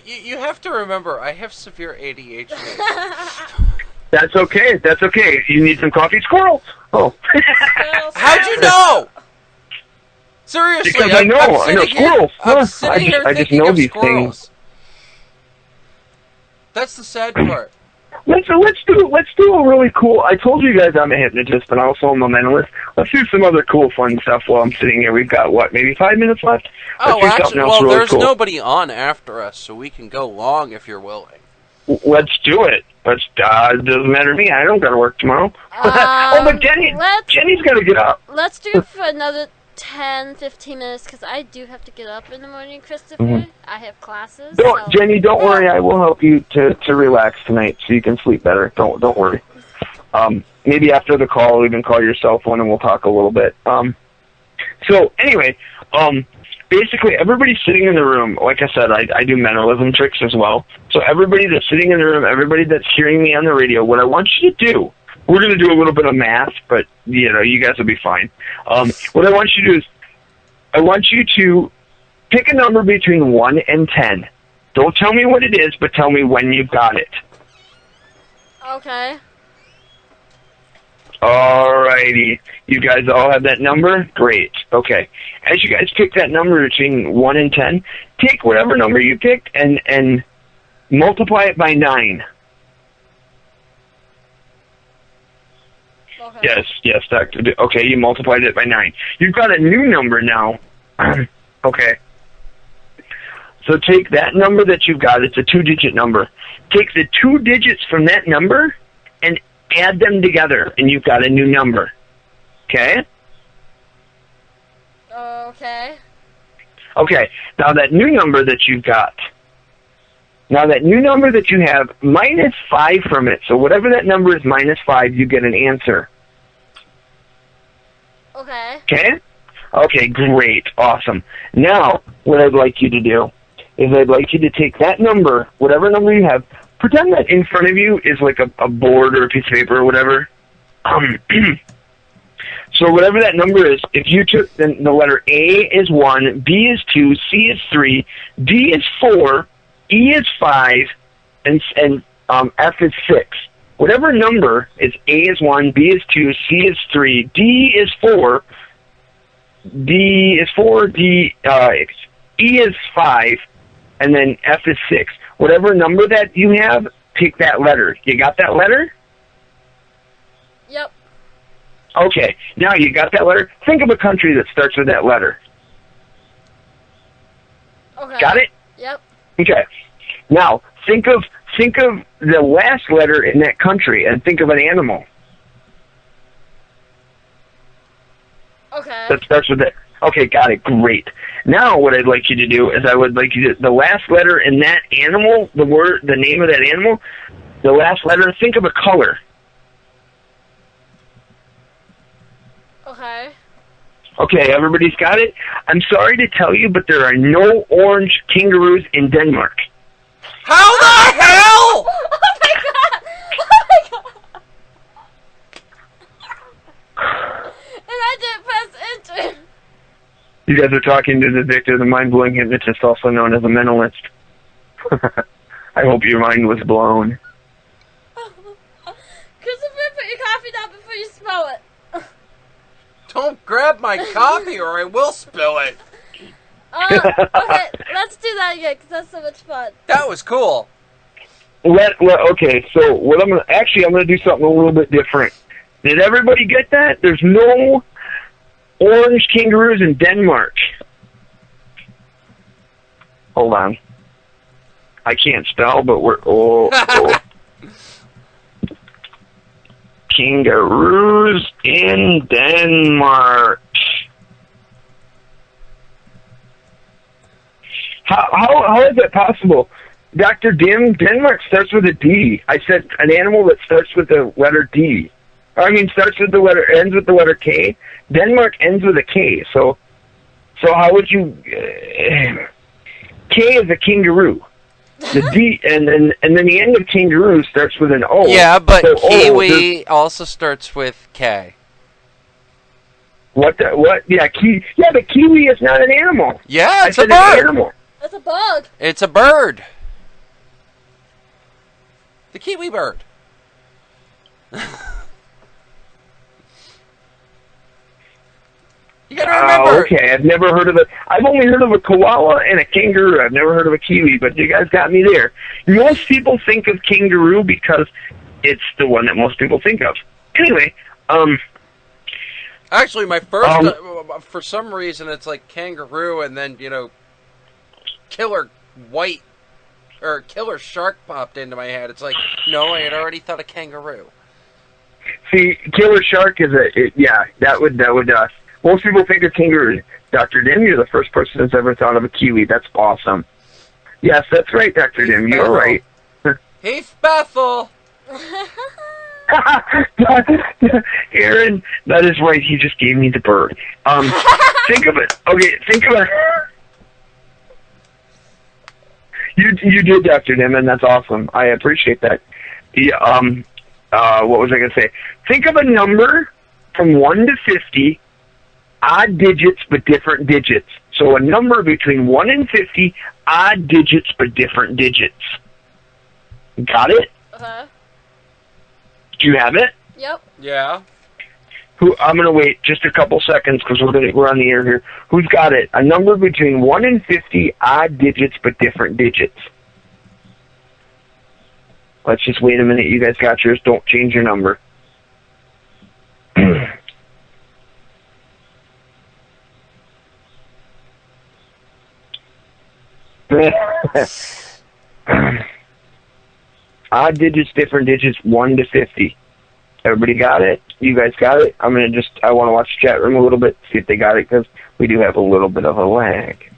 M: You have to remember, I have severe ADHD.
K: That's okay. That's okay. You need some coffee? Squirrel! Oh.
M: How'd you know? Seriously,
K: because I know squirrels. I just know these
M: squirrels.
K: things.
M: That's the sad part.
K: Let's do a really cool. I told you guys I'm a hypnotist, but also I'm a mentalist. Let's do some other cool, fun stuff while I'm sitting here. We've got maybe 5 minutes left.
M: Oh, actually, well, really there's nobody on after us, so we can go long if you're willing.
K: Let's do it. It doesn't matter to me. I don't got to work tomorrow. But Jenny's got to get up.
L: Let's do it for another 10-15 minutes, because I do have to get up in the morning, Christopher. Mm-hmm. I have classes.
K: Jenny, don't worry. I will help you to relax tonight so you can sleep better. Don't worry. Maybe after the call, even call your cell phone and we'll talk a little bit. So anyway, basically everybody sitting in the room, like I said, I do mentalism tricks as well. So everybody that's sitting in the room, everybody that's hearing me on the radio, what I want you to do, we're going to do a little bit of math, but, you guys will be fine. What I want you to do is I want you to pick a number between 1 and 10. Don't tell me what it is, but tell me when you've got it.
L: Okay.
K: Alrighty. You guys all have that number? Great. Okay. As you guys pick that number between 1 and 10, take whatever number you picked and multiply it by 9.
L: Okay.
K: Yes, Doctor. Okay, you multiplied it by 9. You've got a new number now. Okay. So take that number that you've got. It's a 2-digit number. Take the 2 digits from that number and add them together, and you've got a new number. Okay?
L: Okay.
K: Okay. Now that new number that you've got, you have, minus 5 from it. So whatever that number is minus 5, you get an answer.
L: Okay.
K: Okay? Okay, great. Awesome. Now, what I'd like you to do is I'd like you to take that number, whatever number you have, pretend that in front of you is like a board or a piece of paper or whatever. So whatever that number is, if you took the letter A is 1, B is 2, C is 3, D is 4, E is 5, and F is 6. Whatever number is A is 1, B is 2, C is 3, D is 4, E is 5, and then F is 6. Whatever number that you have, take that letter. You got that letter?
L: Yep.
K: Okay. Now you got that letter. Think of a country that starts with that letter.
L: Okay.
K: Got it?
L: Yep.
K: Okay. Now think of the last letter in that country and think of an animal.
L: Okay.
K: That starts with it. Okay, got it. Great. Now what I'd like you to do is I would like you to, the last letter in that animal, the name of that animal, the last letter, think of a color.
L: Okay.
K: Okay, everybody's got it? I'm sorry to tell you, but there are no orange kangaroos in Denmark.
M: How the hell?
L: Oh my god! Oh my god! And I didn't press enter.
K: You guys are talking to the Victor, the mind-blowing hypnotist, also known as a mentalist. I hope your mind was blown.
L: Christopher, put your coffee down before you smell it.
M: Don't grab my coffee or I will spill it.
L: Okay, let's do that again because that's so much fun.
M: That was cool.
K: Okay, so what I'm gonna do something a little bit different. Did everybody get that? There's no orange kangaroos in Denmark. Hold on. I can't spell, but we're kangaroos in Denmark. How is that possible? Dr. Dim, Denmark starts with a D. I said an animal that starts with the letter D. Starts with the letter, ends with the letter K. Denmark ends with a K. So how would you? K is a kangaroo. The D and then the end of kangaroo starts with an O.
M: Yeah, but
K: so
M: kiwi also starts with K.
K: What? Yeah, but kiwi is not an animal.
M: Yeah, it's
K: a
M: bird.
K: An animal.
L: It's a bug.
M: It's a bird. The kiwi bird. You gotta remember.
K: Okay, I've never heard of it. I've only heard of a koala and a kangaroo. I've never heard of a kiwi, but you guys got me there. Most people think of kangaroo because it's the one that most people think of. Anyway,
M: Actually, my first, for some reason, it's like kangaroo, and then, killer white, or killer shark popped into my head. It's like, no, I had already thought of kangaroo.
K: See, killer shark is that would, most people think of kangaroo. Dr. Dim, you're the first person that's ever thought of a kiwi. That's awesome. Yes, that's right, Dr. Dim, you're right.
M: Heath Bethel!
K: Aaron, that is right. He just gave me the bird. Think of it. Okay, think of it. You did, Dr. Dim, and that's awesome. I appreciate that. What was I going to say? Think of a number from 1 to 50, odd digits but different digits. So a number between 1 and 50, odd digits but different digits. Got it?
L: Uh-huh.
K: Do you have it?
L: Yep.
M: Yeah.
K: I'm going to wait just a couple seconds because we're on the air here. Who's got it? A number between 1 and 50, odd digits but different digits. Let's just wait a minute. You guys got yours. Don't change your number. Odd digits, different digits, 1 to 50. Everybody got it? You guys got it? I want to watch the chat room a little bit, see if they got it, because we do have a little bit of a lag.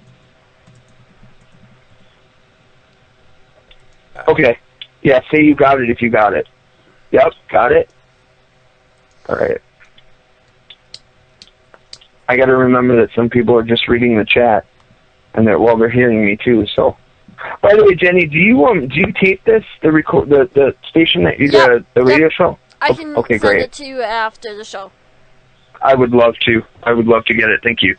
K: Okay. Yeah, say you got it if you got it. Yep, got it. All right. I got to remember that some people are just reading the chat, and that they're hearing me too. So, by the way, Jenny, do you tape this? The station that you the radio show?
L: I can send
K: great.
L: it to you after the show.
K: I would love to. I would love to get it. Thank you.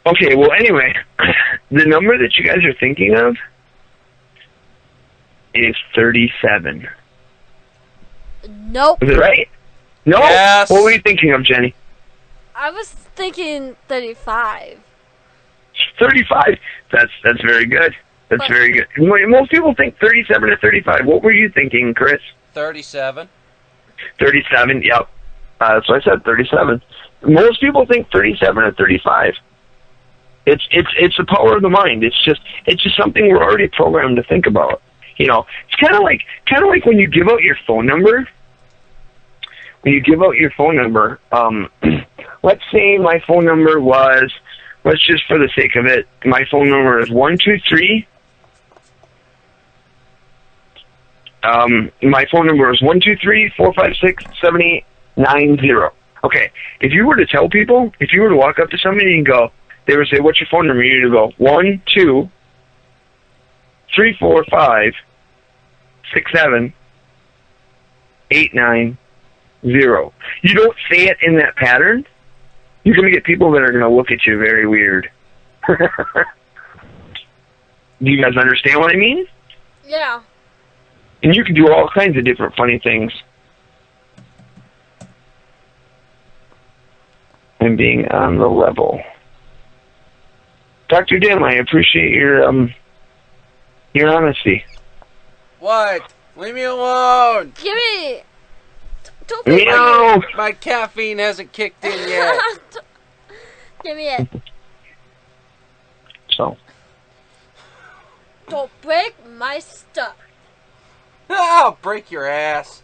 K: Okay. Well, anyway, the number that you guys are thinking of is 37.
L: Nope.
K: Is it right? No?
M: Yes.
K: What were you thinking of, Jenny?
L: I was thinking 35.
K: 35. That's very good. That's very good. Most people think 37 or 35. What were you thinking, Chris?
M: 37.
K: 37, yep. So I said 37. Most people think 37 or 35. It's the power of the mind. It's just something we're already programmed to think about. You know, it's kind of like when you give out your phone number. When you give out your phone number, let's say my phone number was, let's just for the sake of it, my phone number is 123. My phone number is 123-456-7890. Okay, if you were to tell people, if you were to walk up to somebody and go, they would say, "What's your phone number?" You would go 1, 2, 3, 4, 5, 6, 7, 8, 9, 0. You don't say it in that pattern, you're going to get people that are going to look at you very weird. Do you guys understand what I mean?
L: Yeah.
K: And you can do all kinds of different funny things. And being on the level. Dr. Dim, I appreciate your honesty.
M: What? Leave me alone!
L: Give me... Don't be
K: No!
M: My caffeine hasn't kicked in yet.
L: Give me it.
K: So.
L: Don't break my stuff.
M: I'll break your ass.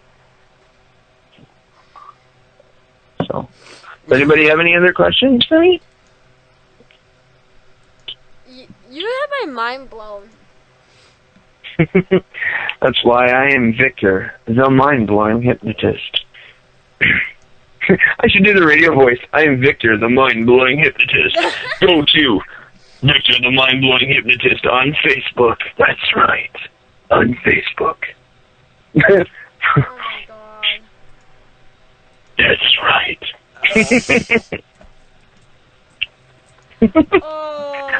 K: So. Does anybody have any other questions for me?
L: You have my mind blown.
K: That's why I am Victor, the mind-blowing hypnotist. I should do the radio voice. I am Victor, the mind-blowing hypnotist. Go to Victor, the mind-blowing hypnotist on Facebook. That's right. On Facebook.
L: Oh my god.
K: That's right.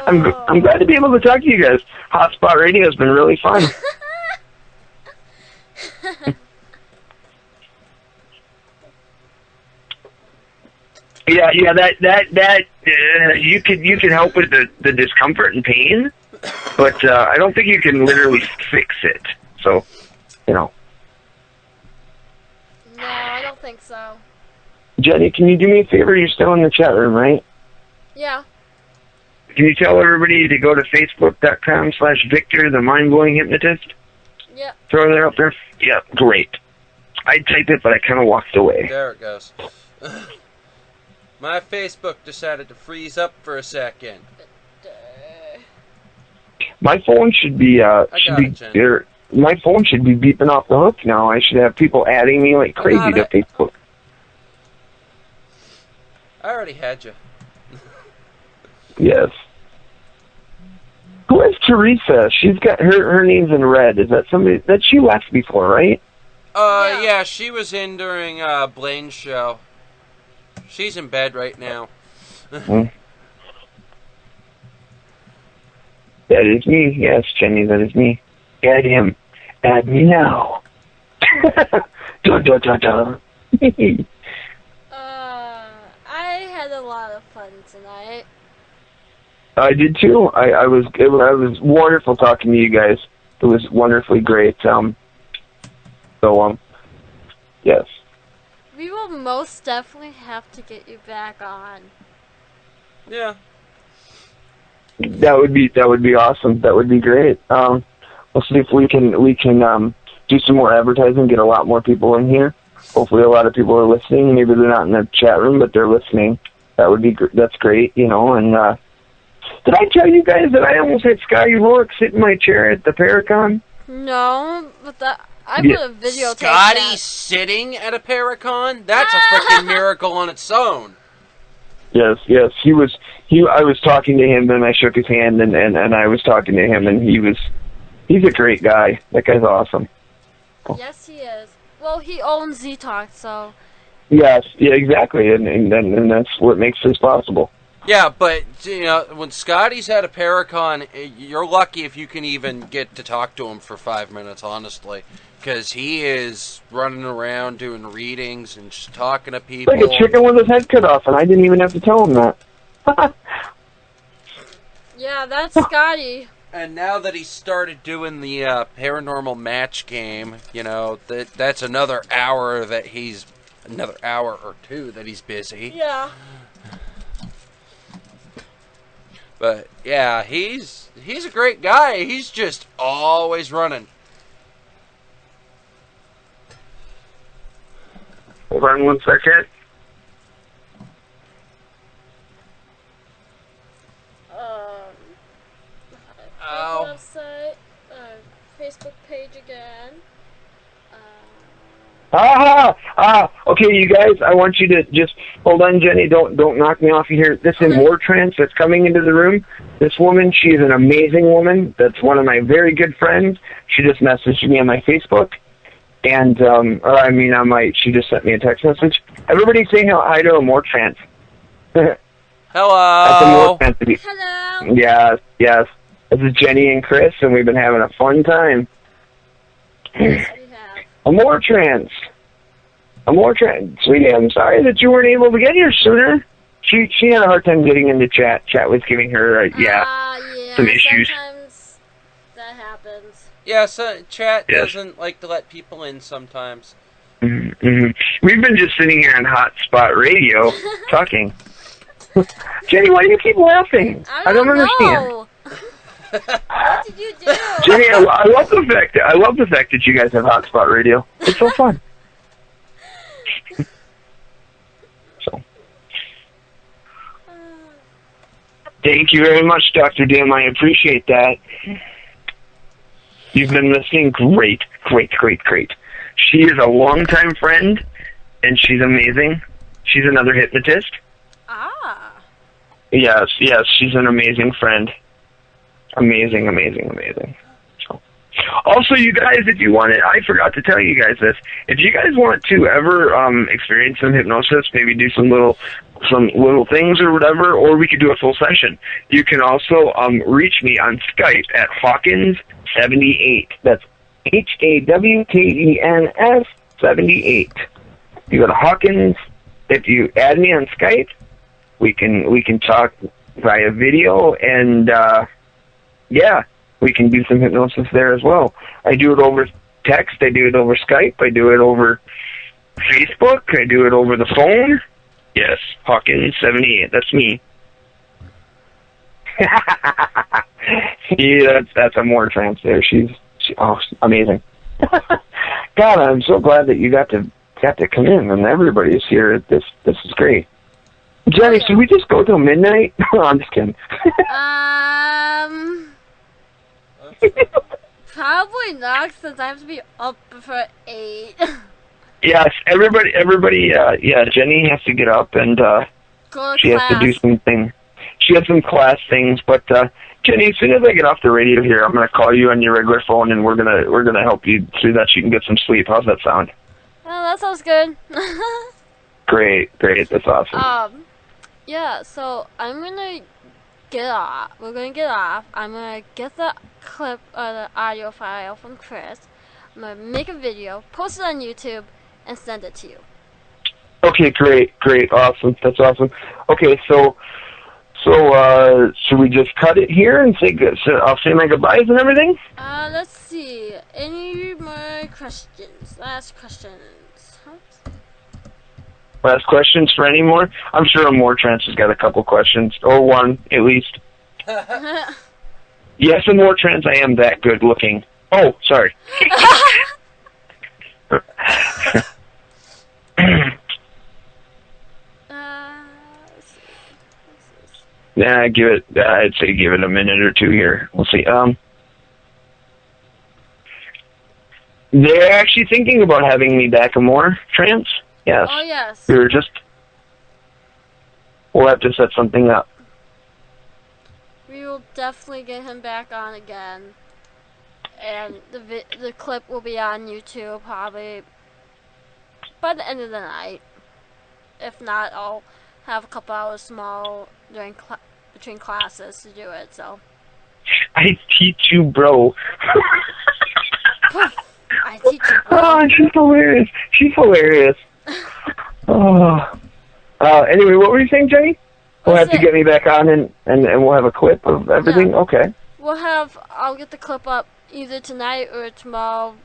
K: I'm glad to be able to talk to you guys. HotSpot Radio has been really fun. Yeah. That you can help with the discomfort and pain, but I don't think you can literally fix it. So, you know.
L: No, I don't think so.
K: Jenny, can you do me a favor? You're still in the chat room, right?
L: Yeah.
K: Can you tell everybody to go to facebook.com/Victor, the mind-blowing hypnotist?
L: Yeah.
K: Throw that up there? Yeah, great. I typed it, but I kind of walked away.
M: There it goes. My Facebook decided to freeze up for a second.
K: My phone should be my phone should be beeping off the hook now. I should have people adding me like crazy to Facebook.
M: I already had you.
K: Yes. Who is Teresa? She's got her name's in red. Is that somebody that she left before, right?
M: Yeah, she was in during Blaine's show. She's in bed right now.
K: That is me. Yes, Jenny, that is me. Add him. Add me now. Dun, dun, dun, dun.
L: I had a lot of fun tonight.
K: I did too. It was wonderful talking to you guys. It was wonderfully great. Yes.
L: We will most definitely have to get you back on.
M: Yeah.
K: That would be awesome. That would be great. We'll see if we can do some more advertising, get a lot more people in here. Hopefully, a lot of people are listening. Maybe they're not in the chat room, but they're listening. That's great, you know. And did I tell you guys that I almost had Scotty Rourke sit in my chair at the Paracon?
L: No, but I put a video.
M: Scotty sitting at a Paracon? That's a freaking miracle on its own.
K: Yes. I was talking to him, and I shook his hand, and I was talking to him, and he's a great guy. That guy's awesome.
L: Yes, he is. Well, he owns Z-Talk, so.
K: Yes, yeah, exactly, and that's what makes this possible.
M: Yeah, but you know, when Scotty's at a Paracon, you're lucky if you can even get to talk to him for 5 minutes, honestly, because he is running around doing readings and just talking to people.
K: Like a chicken with his head cut off, and I didn't even have to tell him that.
L: Yeah, that's Scotty.
M: And now that he started doing the paranormal match game, you know, that's another hour or two that he's busy.
L: Yeah.
M: But yeah, he's a great guy. He's just always running.
K: Hold on 1 second.
L: Website, Facebook page again.
K: Okay, you guys, I want you to just hold on, Jenny. Don't knock me off here. This is more trance that's coming into the room. This woman, she's an amazing woman. That's one of my very good friends. She just messaged me on my Facebook, and she just sent me a text message. Everybody say hi to a more trance.
M: Hello.
L: Hello.
K: Yes. This is Jenny and Chris, and we've been having a fun time. More trance. Sweetie, I'm sorry that you weren't able to get here sooner. She had a hard time getting into chat. Chat was giving her, some issues.
L: Sometimes that happens.
M: Yeah, so chat doesn't like to let people in sometimes.
K: Mm-hmm. We've been just sitting here on HotSpot Radio talking. Jenny, why do you keep laughing? I don't understand.
L: What did you do?
K: Jenny, I love the fact that you guys have HotSpot Radio. It's so fun. Thank you very much, Dr. Dim. I appreciate that. You've been listening. Great. She is a longtime friend, and she's amazing. She's another hypnotist. Yes, she's an amazing friend. Amazing. So. Also, you guys, if you want it, I forgot to tell you guys this. If you guys want to ever experience some hypnosis, maybe do some little things or whatever, or we could do a full session. You can also reach me on Skype at Hawkins78. That's HAWKENS 78. You go to Hawkins. If you add me on Skype, we can talk via video, and we can do some hypnosis there as well. I do it over text. I do it over Skype. I do it over Facebook. I do it over the phone. Yes, Hawkins78. That's me. Yeah, that's a more trance there. She's amazing. God, I'm so glad that you got to come in and everybody's here. This is great. Jenny, should we just go till midnight? No, I'm just kidding.
L: Probably not, since I have to be up before 8.
K: Yes, everybody, Jenny has to get up, and she has to do something. She has some class things, but Jenny, as soon as I get off the radio here, I'm gonna call you on your regular phone, and we're gonna help you so that you can get some sleep. How's that sound?
L: Oh, that sounds good.
K: Great, that's awesome.
L: Yeah, so I'm gonna get off. We're gonna get off. I'm gonna get the clip or the audio file from Chris. I'm gonna make a video, post it on YouTube, and send it to you.
K: Okay, great, awesome. That's awesome. Okay, so should we just cut it here and say good? So I'll say my goodbyes and everything.
L: Let's see. Any more questions? Last questions.
K: Last questions for any more? I'm sure Mortrance has got a couple questions, or one at least. Yes, in Mortrance, I am that good looking. Oh, sorry. Yeah, I'd say give it a minute or two here. We'll see. They're actually thinking about having me back in more trance. Yes.
L: Oh, yes.
K: We'll have to set something up.
L: We will definitely get him back on again. And the clip will be on YouTube probably by the end of the night. If not, I'll have a couple hours small between classes to do it, so.
K: I teach you, bro.
L: I teach you, bro.
K: Oh, she's hilarious. Anyway, what were you saying, Jenny? We'll have to get me back on and we'll have a clip of everything? Yeah. Okay.
L: I'll get the clip up either tonight or tomorrow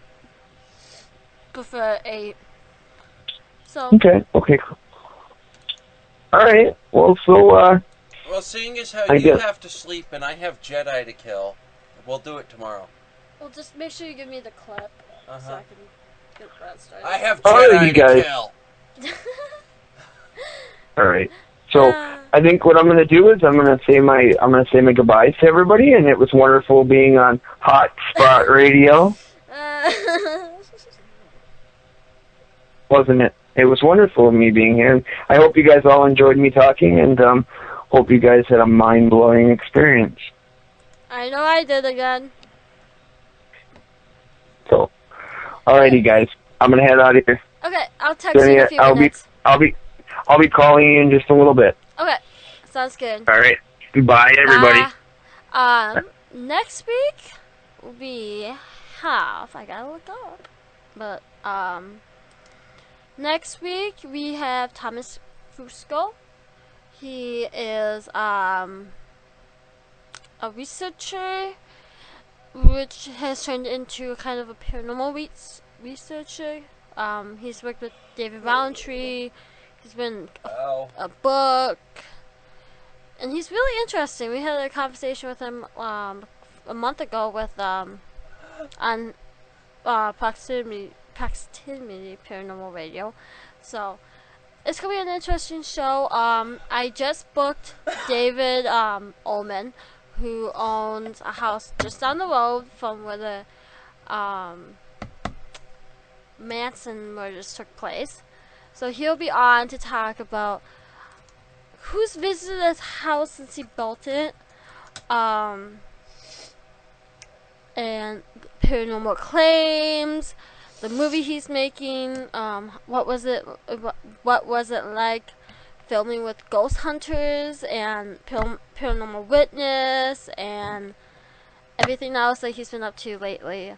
L: before 8. So.
K: Okay, cool. Alright, well, so,
M: well, seeing as how you have to sleep and I have Jedi to kill, we'll do it tomorrow.
L: Well, just make sure you give me the clip so I can get that started.
M: I have Jedi to kill.
K: Alright. So I think what I'm gonna do is I'm gonna say my goodbyes to everybody, and it was wonderful being on HotSpot Radio. Wasn't it? It was wonderful me being here. And I hope you guys all enjoyed me talking, and hope you guys had a mind-blowing experience.
L: I know I did again.
K: So, alrighty guys, I'm gonna head out of here.
L: Okay, I'll text you in a few minutes.
K: I'll be calling you in just a little bit.
L: Okay, sounds good.
K: All right, bye everybody.
L: Next week we have, I gotta look up, but next week we have Thomas Fusco. He is a researcher, which has turned into kind of a paranormal researcher. He's worked with David Rowntree. He's been a book, and he's really interesting. We had a conversation with him a month ago with on proximity paranormal radio. So it's gonna be an interesting show. I just booked David Ullman, who owns a house just down the road from where the Manson murders took place. So he'll be on to talk about who's visited his house since he built it, and paranormal claims, the movie he's making, what was it like filming with ghost hunters and paranormal witness and everything else that he's been up to lately.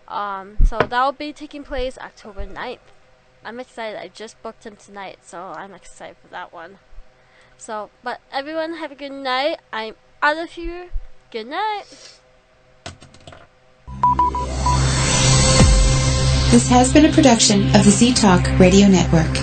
L: So that'll be taking place October 9th. I'm excited. I just booked him tonight, so I'm excited for that one. So, but everyone have a good night. I'm out of here. Good night.
A: This has been a production of the Z Talk Radio Network.